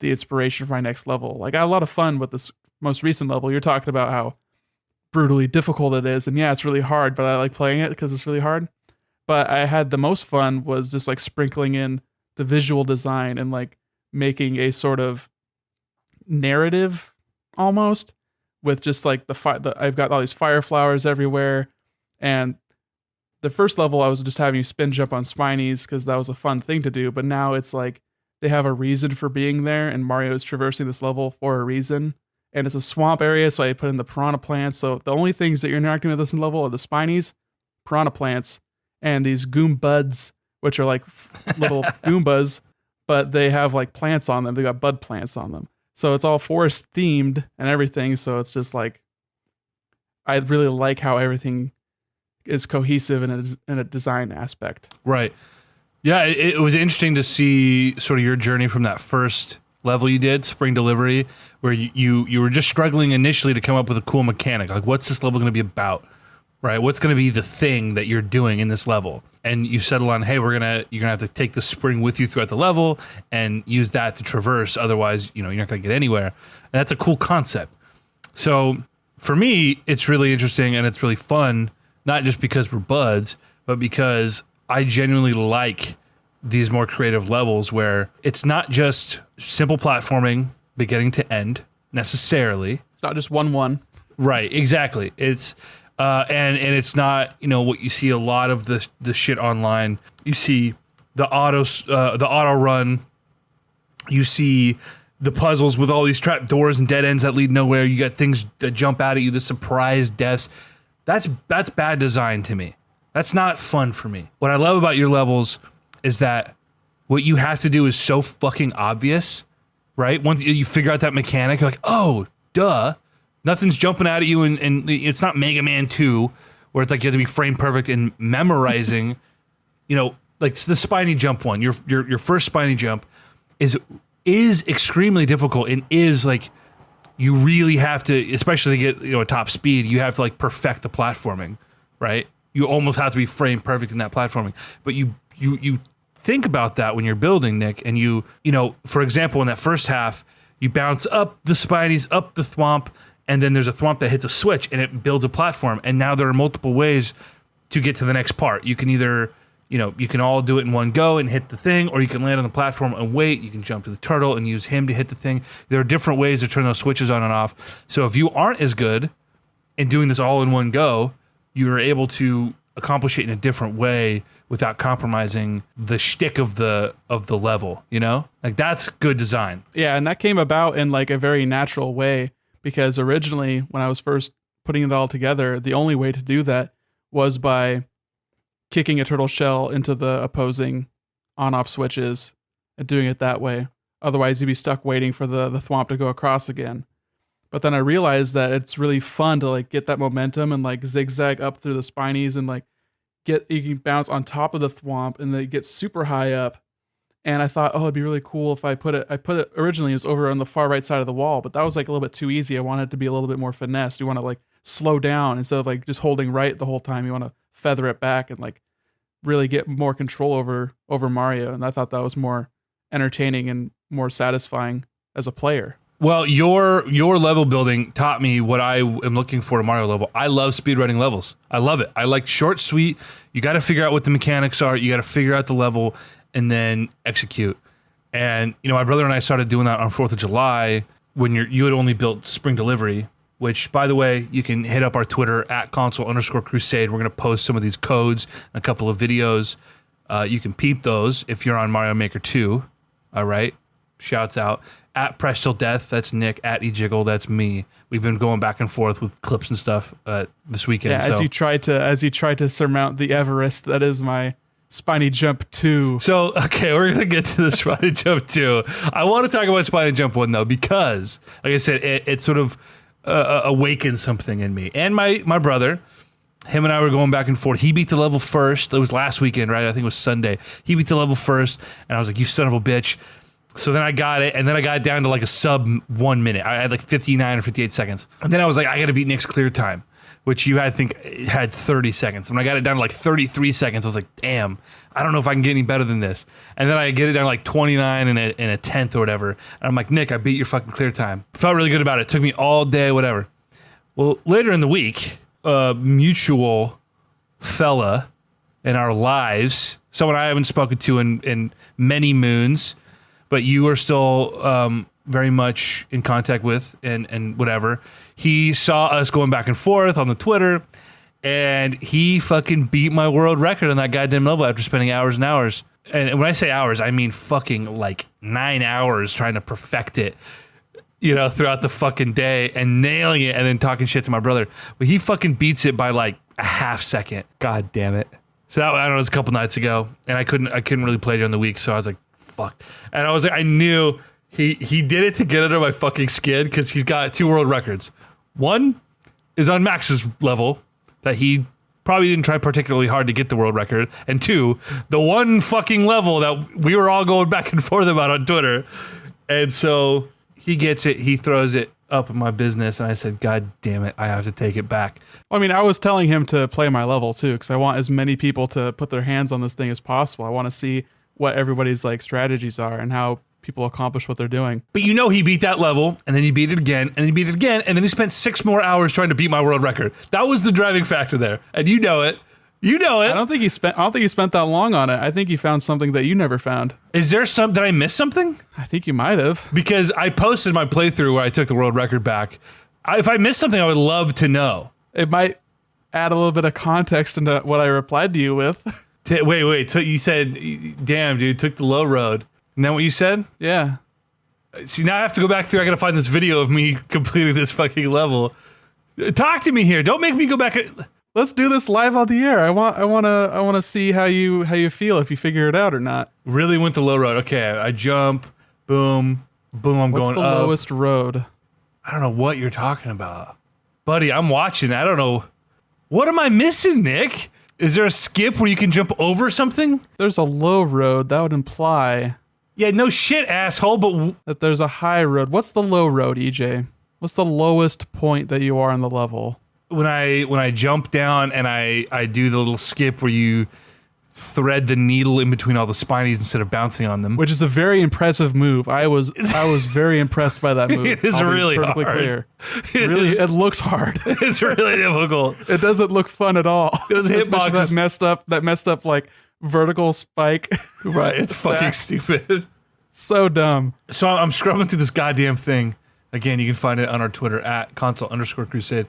inspiration for my next level. Like, I had a lot of fun with this most recent level. You're talking about how brutally difficult it is, and yeah, it's really hard, but I like playing it because it's really hard. But I had the most fun was just like sprinkling in the visual design and like making a sort of narrative almost with just like I've got all these fire flowers everywhere. And the first level, I was just having you spin jump on Spinies because that was a fun thing to do. But now it's like they have a reason for being there, and Mario is traversing this level for a reason. And it's a swamp area, so I put in the piranha plants. So the only things that you're interacting with this level are the Spinies, piranha plants, and these Goombuds, which are like little Goombas, but they have like plants on them. They got bud plants on them. So it's all forest themed and everything. So it's just like, I really like how everything is cohesive in a design aspect. Right. Yeah, it was interesting to see sort of your journey from that first level you did, Spring Delivery, where you were just struggling initially to come up with a cool mechanic. Like, what's this level going to be about? Right? What's going to be the thing that you're doing in this level? And you settle on, hey, you're gonna have to take the spring with you throughout the level and use that to traverse. Otherwise, you're not going to get anywhere. And that's a cool concept. So for me, it's really interesting and it's really fun. Not just because we're buds, but because I genuinely like these more creative levels where it's not just simple platforming beginning to end necessarily. It's not just 1-1. Right, exactly. It's and it's not, what you see a lot of the shit online. You see the auto run. You see the puzzles with all these trap doors and dead ends that lead nowhere. You got things that jump out at you, the surprise deaths. That's bad design to me. That's not fun for me. What I love about your levels is that what you have to do is so fucking obvious, right? Once you figure out that mechanic, you're like, oh, duh. Nothing's jumping out at you, and it's not Mega Man 2, where it's like you have to be frame perfect and memorizing, like the spiny jump one. Your first spiny jump is extremely difficult and is like you really have to, especially to get a top speed, you have to like perfect the platforming, right? You almost have to be frame perfect in that platforming. But you think about that when you're building, Nick, and you for example, in that first half, you bounce up the spinies, up the thwomp, and then there's a thwomp that hits a switch and it builds a platform. And now there are multiple ways to get to the next part. You can either, you can all do it in one go and hit the thing, or you can land on the platform and wait. You can jump to the turtle and use him to hit the thing. There are different ways to turn those switches on and off. So if you aren't as good in doing this all in one go, you're able to accomplish it in a different way without compromising the shtick of the level, Like, that's good design. Yeah, and that came about in like a very natural way, because originally when I was first putting it all together, the only way to do that was by kicking a turtle shell into the opposing on-off switches and doing it that way. Otherwise, you'd be stuck waiting for the thwomp to go across again. But then I realized that it's really fun to like get that momentum and like zigzag up through the spinies and like you can bounce on top of the thwomp and then get super high up. And I thought, oh, it'd be really cool if I put it originally, it was over on the far right side of the wall, but that was like a little bit too easy. I wanted it to be a little bit more finesse. You want to like slow down instead of like just holding right the whole time. You want to feather it back and like really get more control over Mario. And I thought that was more entertaining and more satisfying as a player. Well, your level building taught me what I am looking for in Mario level. I love speedrunning levels. I love it. I like short, sweet. You got to figure out what the mechanics are. You got to figure out the level and then execute. And, my brother and I started doing that on 4th of July when you had only built Spring Delivery, which, by the way, you can hit up our Twitter at @console_crusade. We're going to post some of these codes and a couple of videos. You can peep those if you're on Mario Maker 2. All right. Shouts out. At Press Till Death, that's Nick. At eJiggle, that's me. We've been going back and forth with clips and stuff this weekend. Yeah, as you try to surmount the Everest that is my Spiny Jump 2. So, okay, we're gonna get to the Spiny Jump 2. I want to talk about Spiny Jump 1 though, because, like I said, it sort of awakened something in me. And my brother, him and I were going back and forth. He beat the level first. It was last weekend, right? I think it was Sunday. He beat the level first, and I was like, "You son of a bitch." So then I got it, and then I got it down to like a sub 1 minute. I had like 59 or 58 seconds. And then I was like, I got to beat Nick's clear time, which you had, I think, had 30 seconds. When I got it down to like 33 seconds, I was like, damn, I don't know if I can get any better than this. And then I get it down to like 29 and a tenth or whatever. And I'm like, Nick, I beat your fucking clear time. Felt really good about it. Took me all day, whatever. Well, later in the week, a mutual fella in our lives, someone I haven't spoken to in many moons, but you are still very much in contact with and whatever. He saw us going back and forth on the Twitter, and he fucking beat my world record on that goddamn level after spending hours and hours. And when I say hours, I mean fucking like 9 hours trying to perfect it, throughout the fucking day and nailing it and then talking shit to my brother. But he fucking beats it by like a half second. God damn it. So that, I don't know, it was a couple nights ago, and I couldn't really play during the week, so I was like, fuck. And I was like, I knew he did it to get under my fucking skin because he's got 2 world records. One is on Max's level that he probably didn't try particularly hard to get the world record. And 2, the one fucking level that we were all going back and forth about on Twitter. And so he gets it. He throws it up in my business. And I said, God damn it, I have to take it back. I mean, I was telling him to play my level too, because I want as many people to put their hands on this thing as possible. I want to see what everybody's like strategies are and how people accomplish what they're doing. But he beat that level, and then he beat it again, and then he beat it again, and then he spent 6 more hours trying to beat my world record. That was the driving factor there, and you know it. You know it. I don't think he spent that long on it. I think he found something that you never found. Is there did I miss something? I think you might have. Because I posted my playthrough where I took the world record back. If I missed something, I would love to know. It might add a little bit of context into what I replied to you with. Wait. You said, damn, dude, took the low road. Isn't that what you said? Yeah. See, now I have to go back through. I gotta find this video of me completing this fucking level. Talk to me here. Don't make me go back. Let's do this live on the air. I wanna see how you feel, if you figure it out or not. Really went the low road. Okay, I jump, boom, boom. I'm What's going the up. lowest road? I don't know what you're talking about, buddy. I'm watching. I don't know. What am I missing, Nick? Is there a skip where you can jump over something? There's a low road. That would imply Yeah, no shit, asshole. But that there's a high road. What's the low road, EJ? What's the lowest point that you are on the level? when I jump down and I do the little skip where you thread the needle in between all the spinies instead of bouncing on them. Which is a very impressive move. I was very impressed by that move. It is I'll be really perfectly hard. clear. It looks hard. It's really difficult. It doesn't look fun at all. Those Especially hitboxes. that messed up like vertical spike. Right, it's fucking stupid. So dumb. So I'm scrubbing through this goddamn thing. Again, you can find it on our Twitter at console_crusade.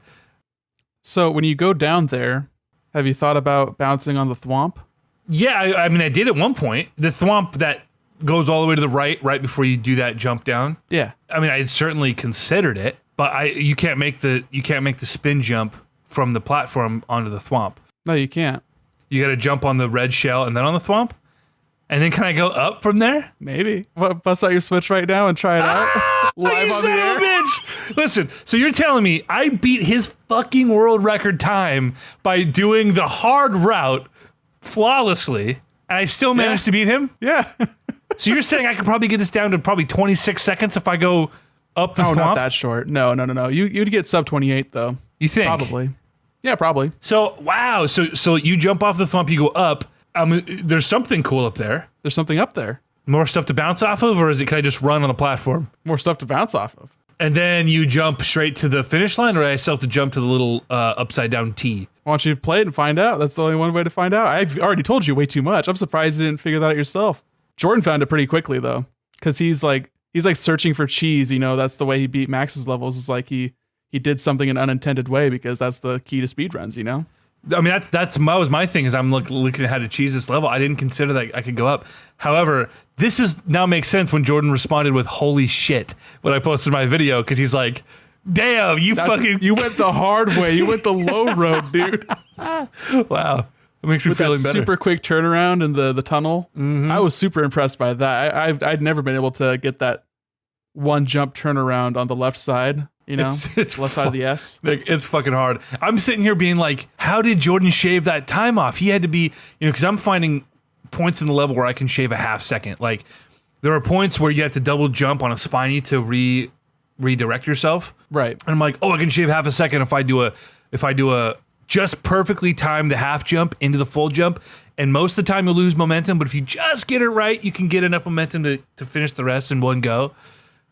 So when you go down there, have you thought about bouncing on the thwomp? Yeah, I mean, I did at one point. The thwomp that goes all the way to the right before you do that jump down. Yeah. I mean, I had certainly considered it, but you can't make the spin jump from the platform onto the thwomp. No, you can't. You got to jump on the red shell and then on the thwomp, and then can I go up from there? Maybe. Bust out your Switch right now and try it out. Live You on the son air. of a bitch! Listen, so you're telling me I beat his fucking world record time by doing the hard route flawlessly, and I still managed to beat him? Yeah. So you're saying I could probably get this down to probably 26 seconds if I go up the Oh, thwomp? not that short. No. You'd get sub 28 though. You think? Probably. Yeah, probably. So, wow. So you jump off the thwomp, you go up. There's something cool up there. There's something up there. More stuff to bounce off of, or can I just run on the platform? More stuff to bounce off of. And then you jump straight to the finish line, or I still have to jump to the little upside down T? Why don't you play it and find out? That's the only one way to find out. I've already told you way too much. I'm surprised you didn't figure that out yourself. Jordan found it pretty quickly though, because he's like searching for cheese. You know, that's the way he beat Max's levels. Is like he did something in an unintended way, because that's the key to speedruns. You know. I mean, that was my thing, is I'm looking at how to cheese this level. I didn't consider that I could go up. However, this now makes sense when Jordan responded with "holy shit" when I posted my video, because he's like, "Damn, you went the hard way. You went the low road, dude." Wow, it makes me With feeling that better. super quick turnaround in the tunnel. Mm-hmm. I was super impressed by that. I'd never been able to get that one jump turnaround on the left side. You know, it's left side of the S. It's fucking hard. I'm sitting here being like, how did Jordan shave that time off? He had to be, because I'm finding points in the level where I can shave a half second. Like, there are points where you have to double jump on a spiny to redirect yourself. Right. And I'm like, oh, I can shave half a second if I do a just perfectly timed the half jump into the full jump. And most of the time you'll lose momentum, but if you just get it right, you can get enough momentum to finish the rest in one go.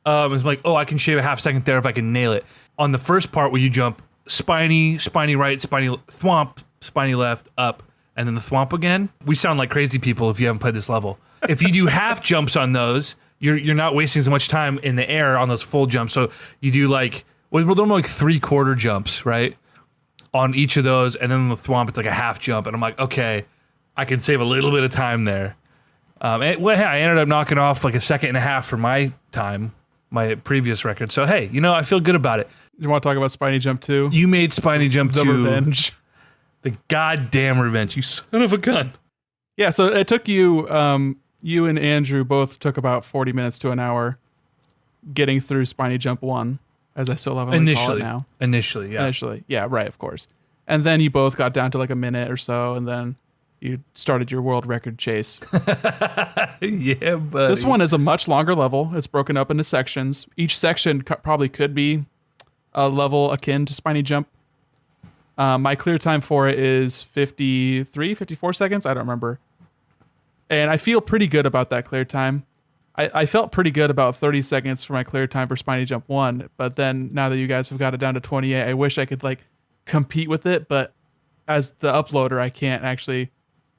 It's like, oh, I can shave a half second there if I can nail it. On the first part where you jump spiny right, spiny thwomp, spiny left, up, and then the thwomp again, we sound like crazy people if you haven't played this level. If you do half jumps on those, you're not wasting so much time in the air on those full jumps. So you do like, they're more like 3/4 jumps, right? On each of those, and then on the thwomp, it's like a half jump. And I'm like, okay, I can save a little bit of time there. I ended up knocking off like a second and a half for my time, my previous record. So, hey, I feel good about it. You want to talk about Spiny Jump 2? You made Spiny Jump 2. The revenge. The goddamn revenge, you son of a gun. Yeah, so it took you, you and Andrew both took about 40 minutes to an hour getting through Spiny Jump 1, as I still have it call it now. Initially, yeah, right, of course. And then you both got down to like a minute or so, and then you started your world record chase. Yeah, buddy. This one is a much longer level. It's broken up into sections. Each section probably could be a level akin to Spiny Jump. My clear time for it is 54 seconds. I don't remember. And I feel pretty good about that clear time. I felt pretty good about 30 seconds for my clear time for Spiny Jump 1. But then now that you guys have got it down to 28, I wish I could like compete with it. But as the uploader, I can't actually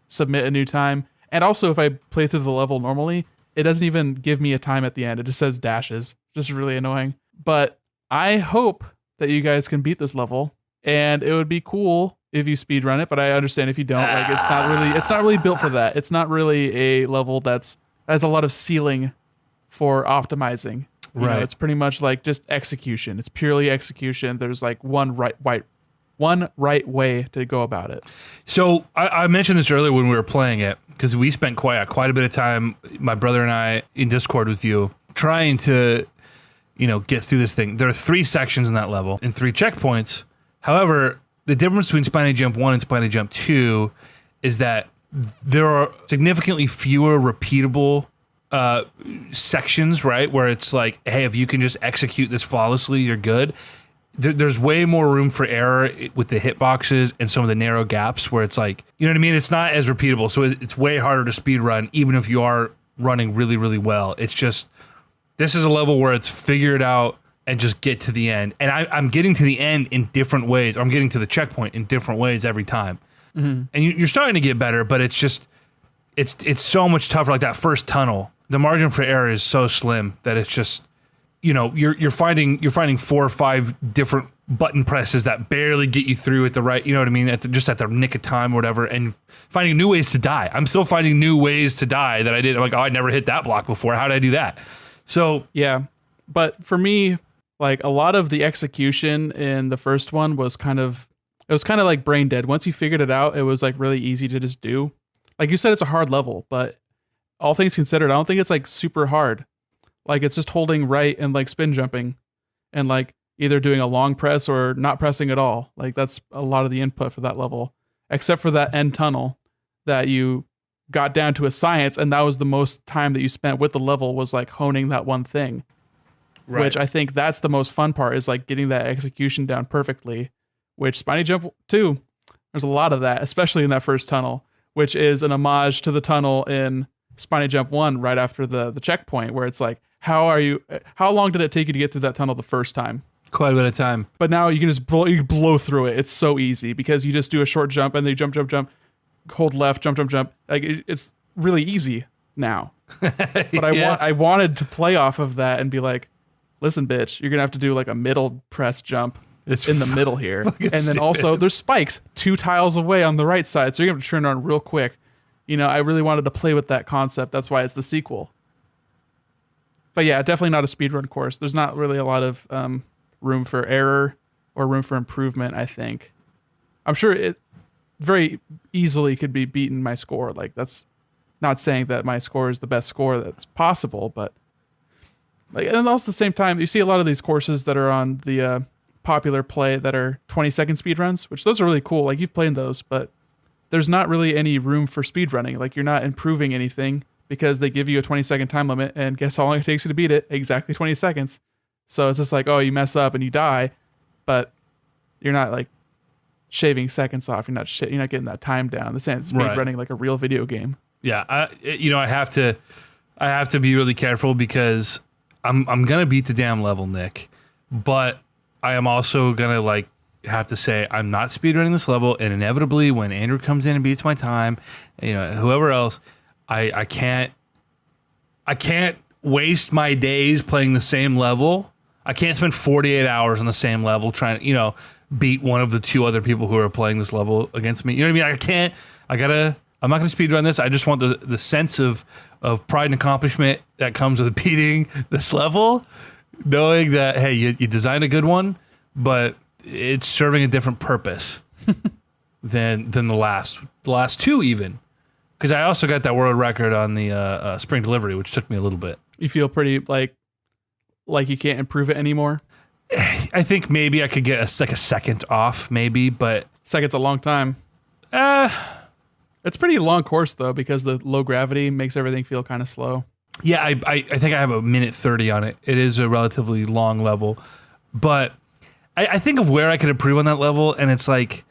submit a new time. And also, if I play through the level normally, it doesn't even give me a time at the end. It just says dashes. Just really annoying. But I hope that you guys can beat this level, and it would be cool if you speedrun it, but I understand if you don't. Like, it's not really built for that. It's not really a level that has a lot of ceiling for optimizing. You know, Right. it's pretty much like just execution. It's purely execution. There's like one right way to go about it. So I mentioned this earlier when we were playing it, because we spent quite a bit of time, my brother and I, in Discord with you, trying to, get through this thing. There are 3 sections in that level and 3 checkpoints. However, the difference between Spiny Jump 1 and Spiny Jump 2 is that there are significantly fewer repeatable sections, right? Where it's like, hey, if you can just execute this flawlessly, you're good. There's way more room for error with the hitboxes and some of the narrow gaps where it's like, you know what I mean? It's not as repeatable. So it's way harder to speed run, even if you are running really, really well. It's just, this is a level where it's figure it out and just get to the end. And I'm getting to the end in different ways. I'm getting to the checkpoint in different ways every time. Mm-hmm. And you're starting to get better, but it's just, it's so much tougher. Like that first tunnel, the margin for error is so slim that it's just, you're finding 4 or 5 different button presses that barely get you through at the right, you know what I mean, just at the nick of time or whatever, and finding new ways to die. I'm still finding new ways to die that I did. I'm like, oh, I never hit that block before. How did I do that? So yeah, but for me, like a lot of the execution in the first one was kind of like brain dead. Once you figured it out, it was like really easy to just do. Like you said, it's a hard level, but all things considered, I don't think it's like super hard. Like it's just holding right and like spin jumping and like either doing a long press or not pressing at all. Like that's a lot of the input for that level, except for that end tunnel that you got down to a science. And that was the most time that you spent with the level, was like honing that one thing, right. Which I think that's the most fun part, is like getting that execution down perfectly, which Spiny Jump 2, there's a lot of that, especially in that first tunnel, which is an homage to the tunnel in Spiny Jump 1 right after the checkpoint, where it's like, how long did it take you to get through that tunnel the first time? Quite a bit of time. But now you can just blow through it. It's so easy because you just do a short jump and then you jump, hold left, jump. Like it's really easy now. But yeah. I wanted to play off of that and be like, listen, bitch, you're gonna have to do like a middle press jump in the middle here, and then also there's spikes 2 tiles away on the right side, so you're gonna have to turn on real quick. I really wanted to play with that concept. That's why it's the sequel. But yeah, definitely not a speedrun course. There's not really a lot of room for error or room for improvement, I think. I'm sure it very easily could be beaten my score. Like, that's not saying that my score is the best score that's possible, but like, and also at the same time, you see a lot of these courses that are on the popular play that are 20-second speedruns, which those are really cool. Like, you've played those, but there's not really any room for speedrunning. Like, you're not improving anything, because they give you a 20-second time limit, and guess how long it takes you to beat it? Exactly 20 seconds. So it's just like, oh, you mess up and you die, but you're not like shaving seconds off. You're not getting that time down. This ain't speed running like a real video game. Yeah, I have to be really careful, because I'm gonna beat the damn level, Nick, but I am also gonna have to say I'm not speedrunning this level, and inevitably when Andrew comes in and beats my time, whoever else, I can't waste my days playing the same level. I can't spend 48 hours on the same level trying to, beat one of the 2 other people who are playing this level against me. You know what I mean? I'm not going to speedrun this. I just want the sense of pride and accomplishment that comes with beating this level, knowing that, hey, you designed a good one, but it's serving a different purpose than the last 2 even. Because I also got that world record on the spring delivery, which took me a little bit. You feel pretty like you can't improve it anymore? I think maybe I could get a second off, maybe, but... Second's a long time. It's a pretty long course, though, because the low gravity makes everything feel kind of slow. Yeah, I think I have a minute 30 on it. It is a relatively long level. But I think of where I could improve on that level, and it's like...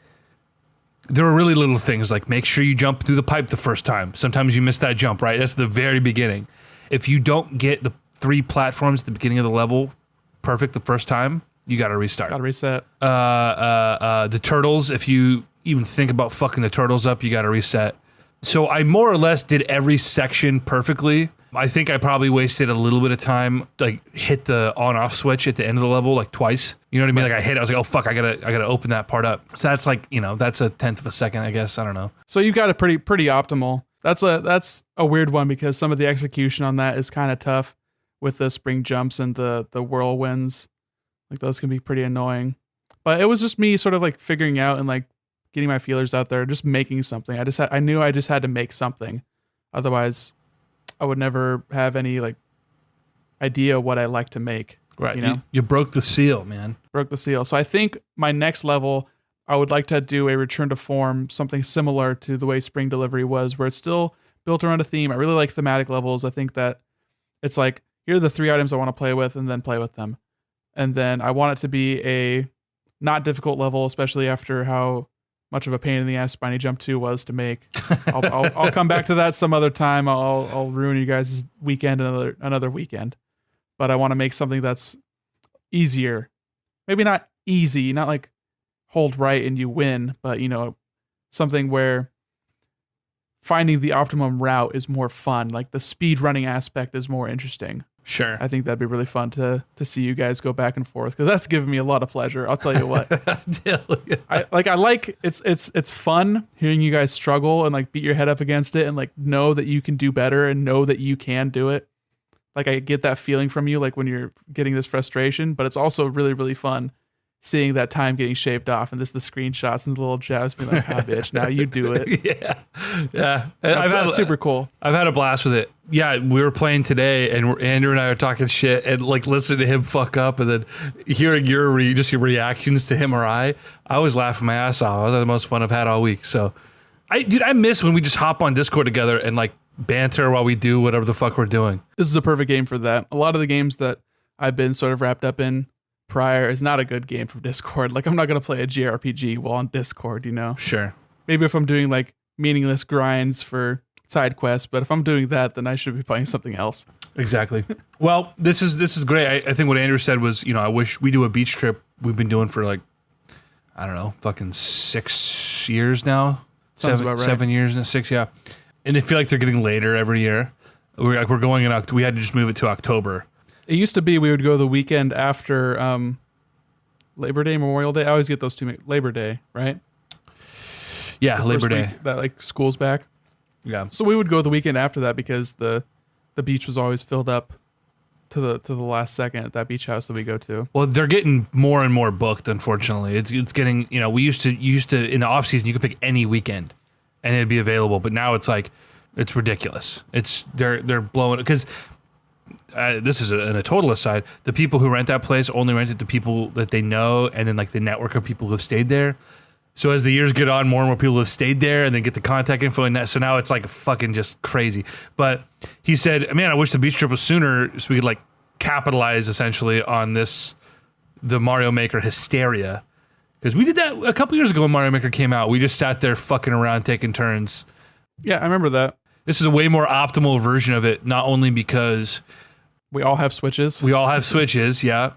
There are really little things, like make sure you jump through the pipe the first time. Sometimes you miss that jump, right? That's the very beginning. If you don't get the 3 platforms at the beginning of the level perfect the first time, you got to restart. Got to reset. The turtles, if you even think about fucking the turtles up, you got to reset. So I more or less did every section perfectly. I think I probably wasted a little bit of time, like hit the on-off switch at the end of the level like twice. You know what I mean? Like I was like, oh fuck, I gotta open that part up. So that's like, that's a 1/10 of a second, I guess. I don't know. So you got it pretty optimal. That's a weird one, because some of the execution on that is kind of tough, with the spring jumps and the whirlwinds. Like those can be pretty annoying. But it was just me sort of like figuring out and like getting my feelers out there, just making something. I knew I just had to make something. Otherwise, I would never have any like idea what I like to make. Right. You know? You broke the seal, man. Broke the seal. So I think my next level, I would like to do a return to form, something similar to the way Spring Delivery was, where it's still built around a theme. I really like thematic levels. I think that it's like, here are the 3 items I want to play with, and then play with them. And then I want it to be a not difficult level, especially after how much of a pain in the ass Spiny Jump 2 was to make. I'll come back to that some other time. I'll ruin you guys' weekend another weekend. But I want to make something that's easier. Maybe not easy, not like hold right and you win, but you know, something where finding the optimum route is more fun. Like the speed running aspect is more interesting. Sure. I think that'd be really fun to see you guys go back and forth, because that's given me a lot of pleasure. I'll tell you what. I like it's fun hearing you guys struggle and like beat your head up against it and like know that you can do better and know that you can do it. Like I get that feeling from you, like when you're getting this frustration, but it's also really, really fun seeing that time getting shaved off and just the screenshots and the little jabs being like, bitch, now you do it. Yeah. That's super cool. I've had a blast with it. Yeah, we were playing today and Andrew and I are talking shit and like listening to him fuck up and then hearing your reactions to him or I was laughing my ass off. I was the most fun I've had all week. So I miss when we just hop on Discord together and like banter while we do whatever the fuck we're doing. This is a perfect game for that. A lot of the games that I've been sort of wrapped up in prior is not a good game from Discord. Like I'm not going to play a JRPG while on Discord, you know? Sure. Maybe if I'm doing like meaningless grinds for side quests, but if I'm doing that, then I should be playing something else. Exactly. Well, this is great. I think what Andrew said was, you know, I wish we do a beach trip we've been doing for like, I don't know, fucking 6 years now. Sounds about right. 7 years and 6, yeah. And I feel like they're getting later every year. We're going in October. We had to just move it to October. It used to be we would go the weekend after Labor Day, Memorial Day. I always get those two. Labor Day, right? Yeah, Labor Day. That like school's back. Yeah. So we would go the weekend after that because the beach was always filled up to the last second at that beach house that we go to. Well, they're getting more and more booked. Unfortunately, it's getting, you know, we used to in the off season you could pick any weekend and it'd be available, but now it's like it's ridiculous. It's they're blowing it because. This is a total aside. The people who rent that place only rent it to people that they know, and then like the network of people who have stayed there. So as the years get on, more and more people have stayed there, and then get the contact info. And that, so now it's like fucking just crazy. But he said, "Man, I wish the beach trip was sooner, so we could like capitalize essentially on the Mario Maker hysteria." Because we did that a couple years ago when Mario Maker came out. We just sat there fucking around, taking turns. Yeah, I remember that. This is a way more optimal version of it, not only because we all have Switches. Yeah.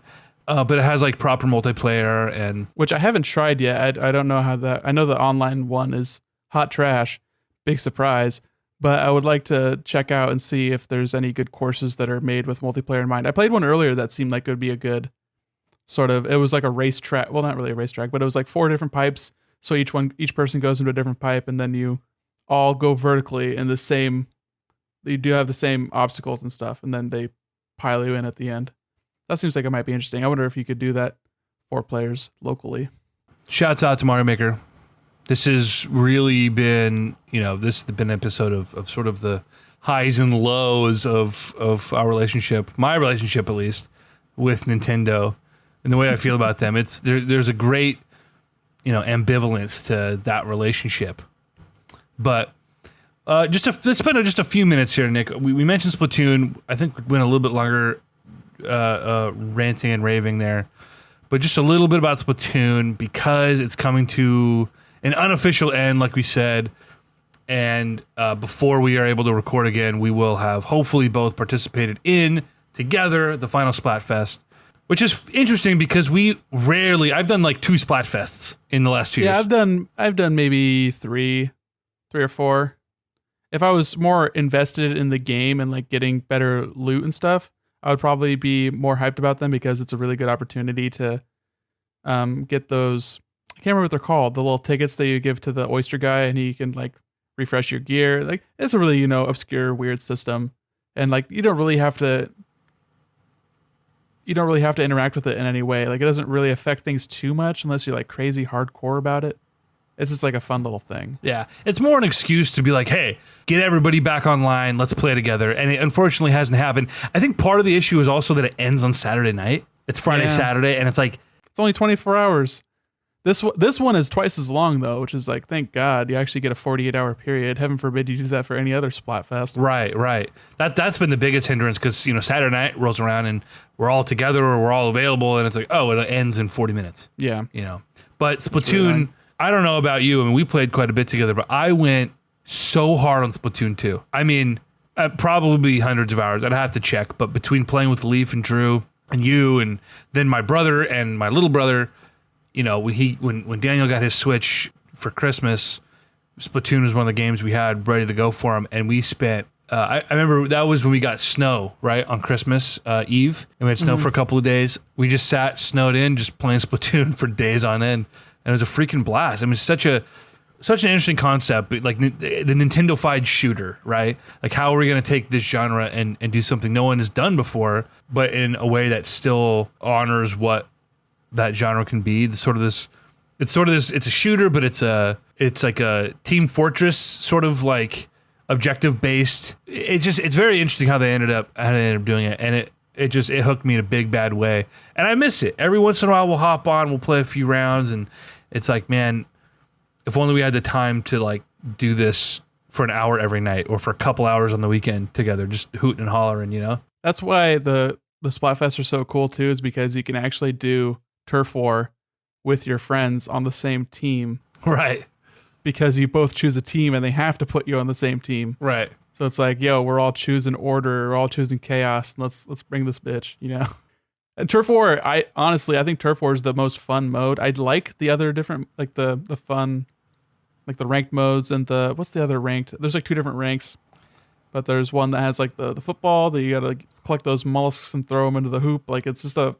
But it has like proper multiplayer and which I haven't tried yet. I don't know how that. I know the online one is hot trash, big surprise. But I would like to check out and see if there's any good courses that are made with multiplayer in mind. I played one earlier that seemed like it would be a good sort of. It was like a racetrack. Well, not really a racetrack, but it was like 4 different pipes. So each person goes into a different pipe, and then you all go vertically in the same. You do have the same obstacles and stuff, and then they pile you in at the end. That seems like it might be interesting. I wonder if you could do that for players locally. Shouts out to Mario Maker. This has really been, you know, this has been an episode of sort of the highs and lows of our relationship, my relationship at least, with Nintendo and the way I feel about them. It's there's a great, you know, ambivalence to that relationship. But let's spend just a few minutes here, Nick. We mentioned Splatoon. I think we went a little bit longer ranting and raving there. But just a little bit about Splatoon because it's coming to an unofficial end, like we said. And before we are able to record again, we will have hopefully both participated in together the final Splatfest, which is interesting because I've done like 2 Splatfests in the last 2 years. Yeah, I've done maybe 3 or 4. If I was more invested in the game and like getting better loot and stuff, I would probably be more hyped about them because it's a really good opportunity to get those. I can't remember what they're called. The little tickets that you give to the oyster guy, and he can like refresh your gear. Like it's a really, you know, obscure, weird system, and like you don't really have to you don't really have to interact with it in any way. Like, it doesn't really affect things too much unless you're like crazy hardcore about it. It's just like a fun little thing. Yeah, it's more an excuse to be like, hey, get everybody back online, let's play together. And it unfortunately hasn't happened. I think part of the issue is also that it ends on Saturday night. It's Friday, Saturday, and it's like... It's only 24 hours. This one is twice as long, though, which is like, thank God, you actually get a 48-hour period. Heaven forbid you do that for any other Splatfest. Right. That's been the biggest hindrance, because, Saturday night rolls around and we're all together or we're all available, and it's like, oh, it ends in 40 minutes. Yeah. But Splatoon... I don't know about you. I mean, we played quite a bit together, but I went so hard on Splatoon 2. I mean, probably hundreds of hours. I'd have to check, but between playing with Leaf and Drew and you and then my brother and my little brother, when Daniel got his Switch for Christmas, Splatoon was one of the games we had ready to go for him, and we spent I remember that was when we got snow, right, on Christmas Eve, and we had snow for a couple of days. We just sat snowed in, just playing Splatoon for days on end. And it was a freaking blast. I mean, it's such an interesting concept, like the Nintendo-fied shooter, right? Like, how are we going to take this genre and do something no one has done before, but in a way that still honors what that genre can be? It's a shooter, but it's like a Team Fortress sort of like objective based. It's very interesting how they ended up doing it, and it hooked me in a big bad way, and I miss it. Every once in a while, we'll hop on, we'll play a few rounds, and it's like, man, if only we had the time to like do this for an hour every night or for a couple hours on the weekend together, just hooting and hollering, That's why the Splatfests are so cool too, is because you can actually do turf war with your friends on the same team, right? Because you both choose a team and they have to put you on the same team, right? So it's like, yo, we're all choosing order, we're all choosing chaos, and let's bring this bitch, And Turf War, I think Turf War is the most fun mode. I like the other different, like the fun, like the ranked modes and what's the other ranked? There's like two different ranks, but there's one that has like the football that you gotta like collect those mollusks and throw them into the hoop. Like, it's just a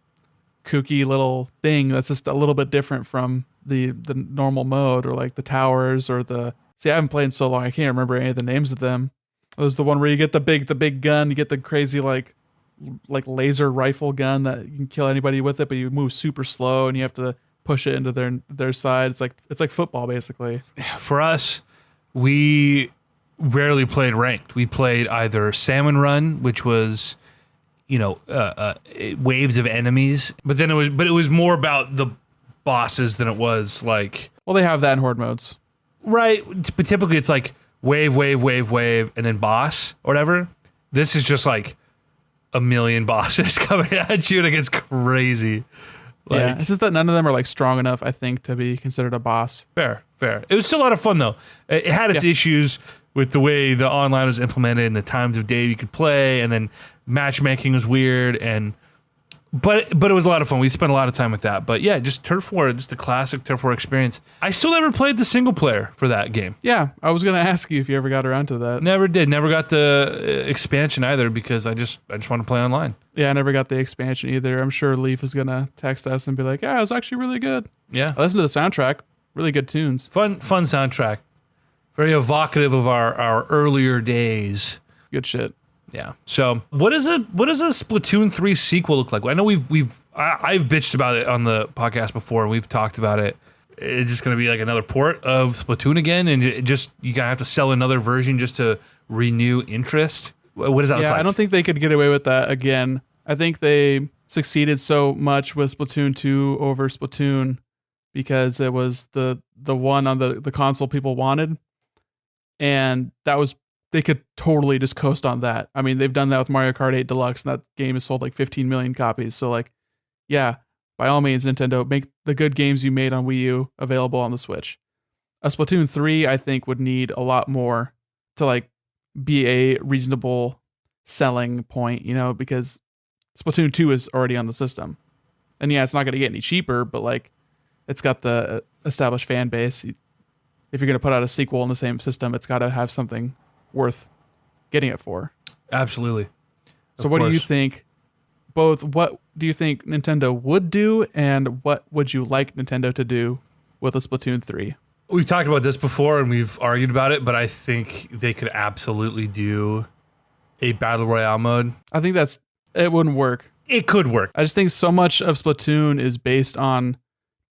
kooky little thing that's just a little bit different from the normal mode, or like the towers or see, I haven't played in so long, I can't remember any of the names of them. There's the one where you get the big gun, you get the crazy like laser rifle gun that you can kill anybody with it, but you move super slow and you have to push it into their side. It's like football basically. For us, we rarely played ranked. We played either Salmon Run, which was waves of enemies, but it was more about the bosses than it was like. Well, they have that in horde modes, right? But typically it's like wave, and then boss or whatever. This is just like a million bosses coming at you, and it gets crazy. Yeah, it's just that none of them are like strong enough, I think, to be considered a boss. Fair. It was still a lot of fun though. It had its issues with the way the online was implemented and the times of day you could play, and then matchmaking was weird, but it was a lot of fun. We spent a lot of time with that. But yeah, just Turf War, just the classic Turf War experience. I still never played the single player for that game. Yeah, I was gonna ask you if you ever got around to that. Never did. Never got the expansion either, because I just want to play online. Yeah, I never got the expansion either. I'm sure Leaf is gonna text us and be like, "Yeah, it was actually really good." Yeah, I listened to the soundtrack. Really good tunes. Fun soundtrack. Very evocative of our earlier days. Good shit. Yeah. So what does a Splatoon 3 sequel look like? I know I've bitched about it on the podcast before, and we've talked about it. It's just going to be like another port of Splatoon again, and you gotta have to sell another version just to renew interest. What does that look like? Yeah, I don't think they could get away with that again. I think they succeeded so much with Splatoon 2 over Splatoon because it was the one on the console people wanted, and they could totally just coast on that. I mean, they've done that with Mario Kart 8 Deluxe, and that game has sold like 15 million copies. So like, yeah, by all means, Nintendo, make the good games you made on Wii U available on the Switch. A Splatoon 3, I think, would need a lot more to like be a reasonable selling point, because Splatoon 2 is already on the system. And yeah, it's not going to get any cheaper, but like, it's got the established fan base. If you're going to put out a sequel in the same system, it's got to have something worth getting it for. Absolutely. So what do you think? What do you think Nintendo would do, and what would you like Nintendo to do with a Splatoon 3? We've talked about this before and we've argued about it, but I think they could absolutely do a battle royale mode. I think it wouldn't work. it could work. I just think so much of Splatoon is based on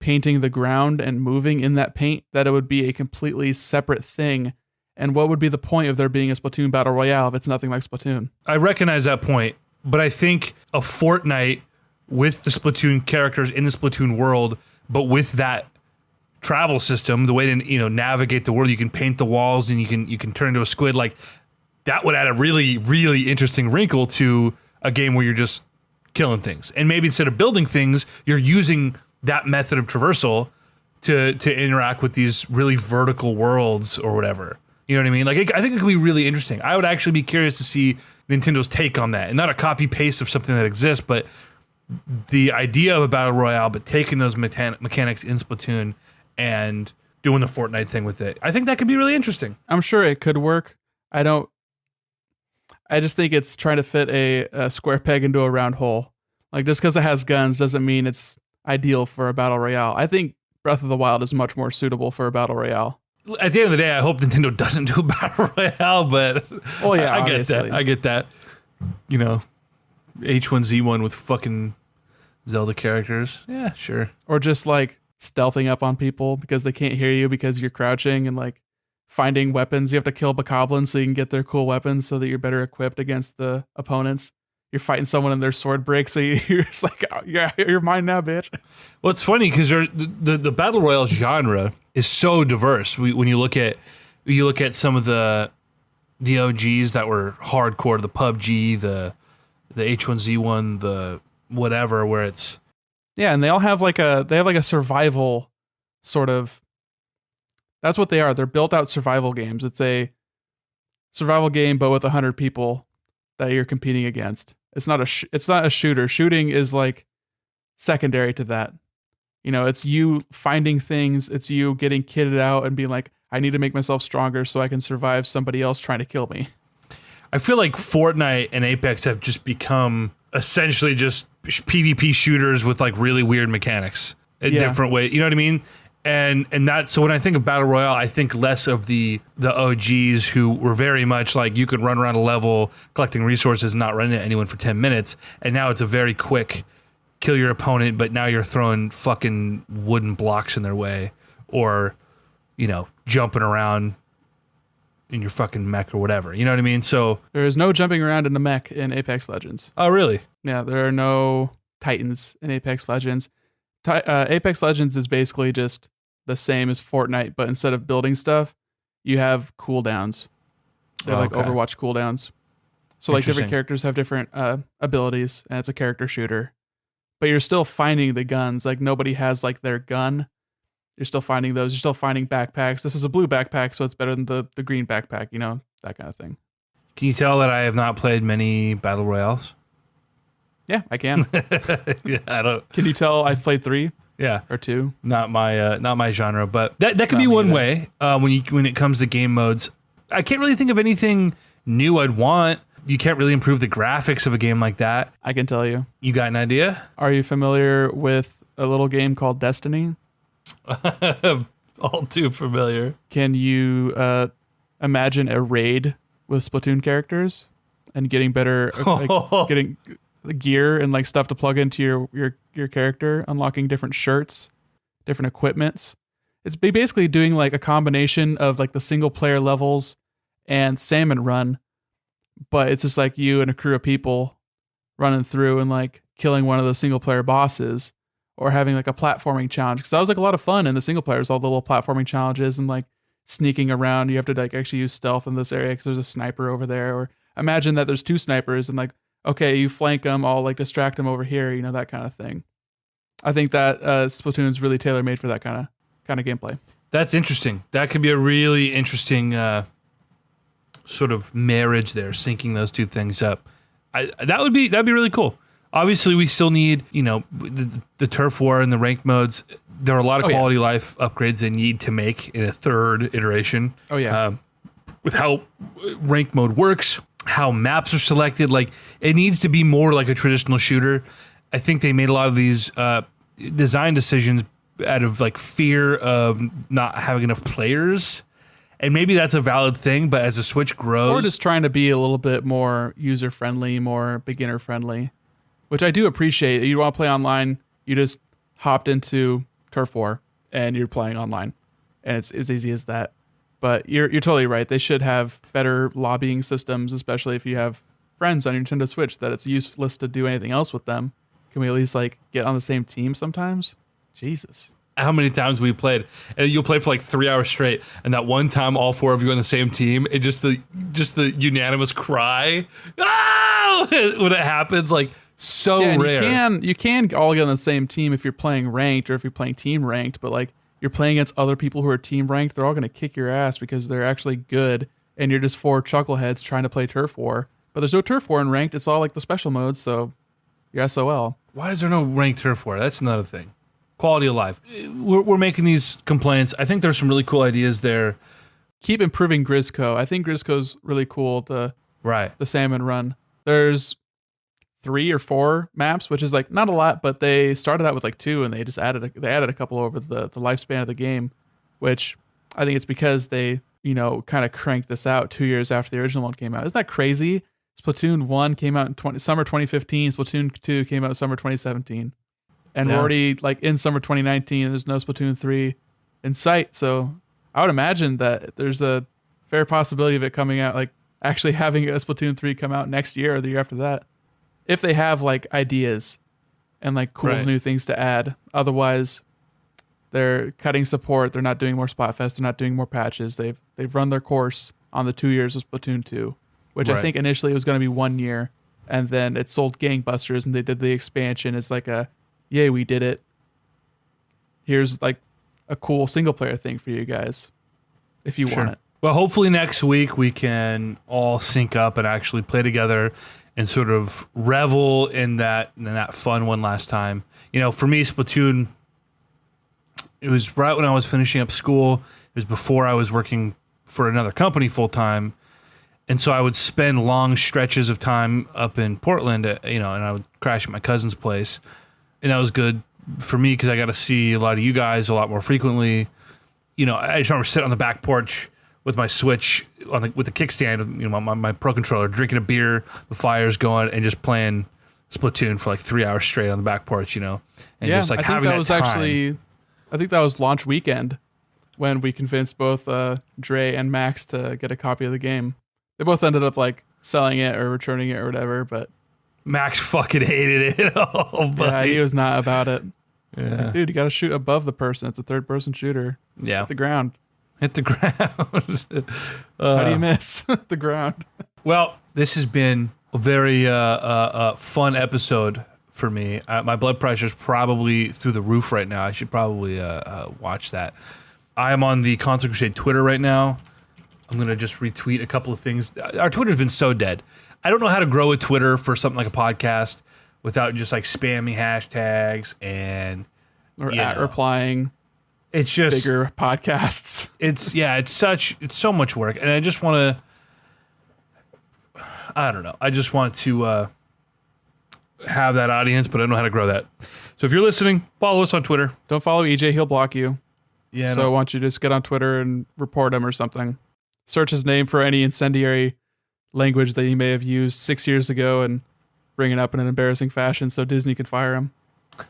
painting the ground and moving in that paint that it would be a completely separate thing. And what would be the point of there being a Splatoon Battle Royale if it's nothing like Splatoon? I recognize that point, but I think a Fortnite with the Splatoon characters in the Splatoon world, but with that travel system, the way to navigate the world, you can paint the walls and you can turn into a squid. Like that would add a really, really interesting wrinkle to a game where you're just killing things. And maybe instead of building things, you're using that method of traversal to interact with these really vertical worlds or whatever. You know what I mean? Like I think it could be really interesting. I would actually be curious to see Nintendo's take on that, and not a copy paste of something that exists, but the idea of a battle royale, but taking those mechanics in Splatoon and doing the Fortnite thing with it. I think that could be really interesting. I'm sure it could work. I just think it's trying to fit a square peg into a round hole. Like just because it has guns doesn't mean it's ideal for a battle royale. I think Breath of the Wild is much more suitable for a battle royale. At the end of the day, I hope Nintendo doesn't do a battle royale, but oh yeah, I get that. I get that. You know, H1Z1 with fucking Zelda characters. Yeah, sure. Or just like stealthing up on people because they can't hear you because you're crouching, and like finding weapons. You have to kill bokoblins so you can get their cool weapons so that you're better equipped against the opponents. You're fighting someone and their sword breaks, so you're just like, oh, yeah, you're mine now, bitch. Well, it's funny because the battle royale genre is so diverse. When you look at some of the OGs that were hardcore, the PUBG, the H1Z1, the whatever, where it's and they all have like a survival sort of. That's what they are. They're built out survival games. It's a survival game, but with 100 people that you're competing against. It's not a shooter. Shooting is like secondary to that. You know, it's you finding things. It's you getting kitted out and being like, I need to make myself stronger so I can survive somebody else trying to kill me. I feel like Fortnite and Apex have just become essentially just PvP shooters with like really weird mechanics in different ways. You know what I mean? And that's, so when I think of Battle Royale, I think less of the OGs who were very much like you could run around a level collecting resources and not running at anyone for 10 minutes. And now it's a very quick kill your opponent, but now you're throwing fucking wooden blocks in their way or, you know, jumping around in your fucking mech or whatever. You know what I mean? So there is no jumping around in a mech in Apex Legends. Oh, really? Yeah, there are no Titans in Apex Legends. Apex Legends is basically just the same as Fortnite, but instead of building stuff, you have cooldowns. So you have like Overwatch cooldowns. So like different characters have different abilities, and it's a character shooter. But you're still finding the guns. Like nobody has like their gun. You're still finding those. You're still finding backpacks. This is a blue backpack, so it's better than the green backpack, you know, that kind of thing. Can you tell that I have not played many Battle Royales? Yeah, I can. Yeah, I don't. Can you tell I've played 3? Yeah, or 2. Not my genre, but that could be one way. When it comes to game modes, I can't really think of anything new I'd want. You can't really improve the graphics of a game like that. I can tell you. You got an idea? Are you familiar with a little game called Destiny? All too familiar. Can you imagine a raid with Splatoon characters and getting better, getting gear and like stuff to plug into your character, unlocking different shirts, different equipments? It's basically doing like a combination of like the single player levels and Salmon Run, but it's just like you and a crew of people running through and like killing one of the single player bosses, or having like a platforming challenge. Because that was like a lot of fun in the single players, all the little platforming challenges and like sneaking around. You have to like actually use stealth in this area because there's a sniper over there. Or imagine that there's 2 snipers and like, okay, you flank them, I'll like distract them over here, you know, that kind of thing. I think that Splatoon is really tailor made for that kind of gameplay. That's interesting. That could be a really interesting sort of marriage there, syncing those 2 things up. That'd be really cool. Obviously, we still need, you know, the turf war and the ranked modes. There are a lot of quality life upgrades they need to make in a 3rd iteration. Oh, yeah. With how ranked mode works, how maps are selected. Like, it needs to be more like a traditional shooter. I think they made a lot of these design decisions out of, like, fear of not having enough players. And maybe that's a valid thing, but as the Switch grows... Or just trying to be a little bit more user-friendly, more beginner-friendly. which I do appreciate. You want to play online, you just hopped into Turf War and you're playing online, and it's as easy as that. But you're totally right. They should have better lobbying systems, especially if you have friends on your Nintendo Switch that it's useless to do anything else with them. Can we at least like get on the same team sometimes? Jesus. How many times we played, and you'll play for like 3 hours straight, and that one time all four of you on the same team, and just the unanimous cry, ah! when it happens, like so rare. You can all get on the same team if you're playing ranked or if you're playing team ranked, but like you're playing against other people who are team ranked, they're all going to kick your ass because they're actually good, and you're just four chuckleheads trying to play Turf War. But there's no Turf War in ranked. It's all like the special modes, so you're SOL. Why is there no ranked Turf War? That's another thing. Quality of life. We're making these complaints. I think there's some really cool ideas there. Keep improving Grizzco. I think Grizzco's really cool. The salmon run. There's 3 or 4 maps, which is like not a lot, but they started out with like 2, and they just added a couple over the lifespan of the game, which I think it's because they kind of cranked this out 2 years after the original one came out. Isn't that crazy? Splatoon 1 came out in summer 2015. Splatoon 2 came out summer 2017. And we're already like in summer 2019, and there's no Splatoon 3 in sight. So I would imagine that there's a fair possibility of it coming out, like actually having a Splatoon 3 come out next year or the year after that. If they have like ideas and like cool new things to add. Otherwise, they're cutting support. They're not doing more Splatfest. They're not doing more patches. They've run their course on the 2 years of Splatoon 2, which I think initially was going to be 1 year. And then it sold gangbusters, and they did the expansion as like a, yay, we did it. Here's like a cool single player thing for you guys if you want it. Well, hopefully next week we can all sync up and actually play together and sort of revel in that fun one last time. For me, Splatoon, it was right when I was finishing up school. It was before I was working for another company full time. And so I would spend long stretches of time up in Portland, and I would crash at my cousin's place. And that was good for me because I got to see a lot of you guys a lot more frequently. I just remember sitting on the back porch with my Switch with the kickstand, my Pro Controller, drinking a beer, the fire's going, and just playing Splatoon for like 3 hours straight on the back porch, and just like having that time. I think that was launch weekend when we convinced both Dre and Max to get a copy of the game. They both ended up like selling it or returning it or whatever, but Max fucking hated it. Oh, buddy. Yeah, he was not about it. Yeah. Dude, you got to shoot above the person. It's a third-person shooter. Yeah. Hit the ground. Hit the ground. How do you miss the ground? Well, this has been a very fun episode for me. My blood pressure is probably through the roof right now. I should probably watch that. I am on the Console Crusade Twitter right now. I'm going to just retweet a couple of things. Our Twitter's been so dead. I don't know how to grow a Twitter for something like a podcast without just like spamming hashtags and replying. It's just bigger podcasts. It's so much work, and I just want to. I don't know. I just want to have that audience, but I don't know how to grow that. So if you're listening, follow us on Twitter. Don't follow EJ; he'll block you. Yeah. So I want you to just get on Twitter and report him or something. Search his name for any incendiary language that he may have used 6 years ago and bring it up in an embarrassing fashion so Disney can fire him.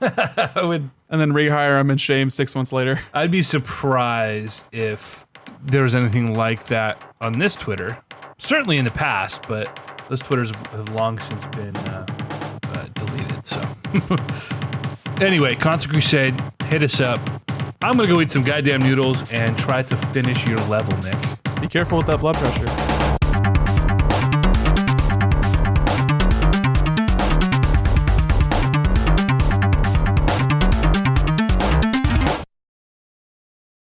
And then rehire him in shame 6 months later. I'd be surprised if there was anything like that on this Twitter. Certainly in the past, but those Twitters have long since been deleted. So anyway, Console Crusade, hit us up. I'm going to go eat some goddamn noodles and try to finish your level, Nick. Be careful with that blood pressure.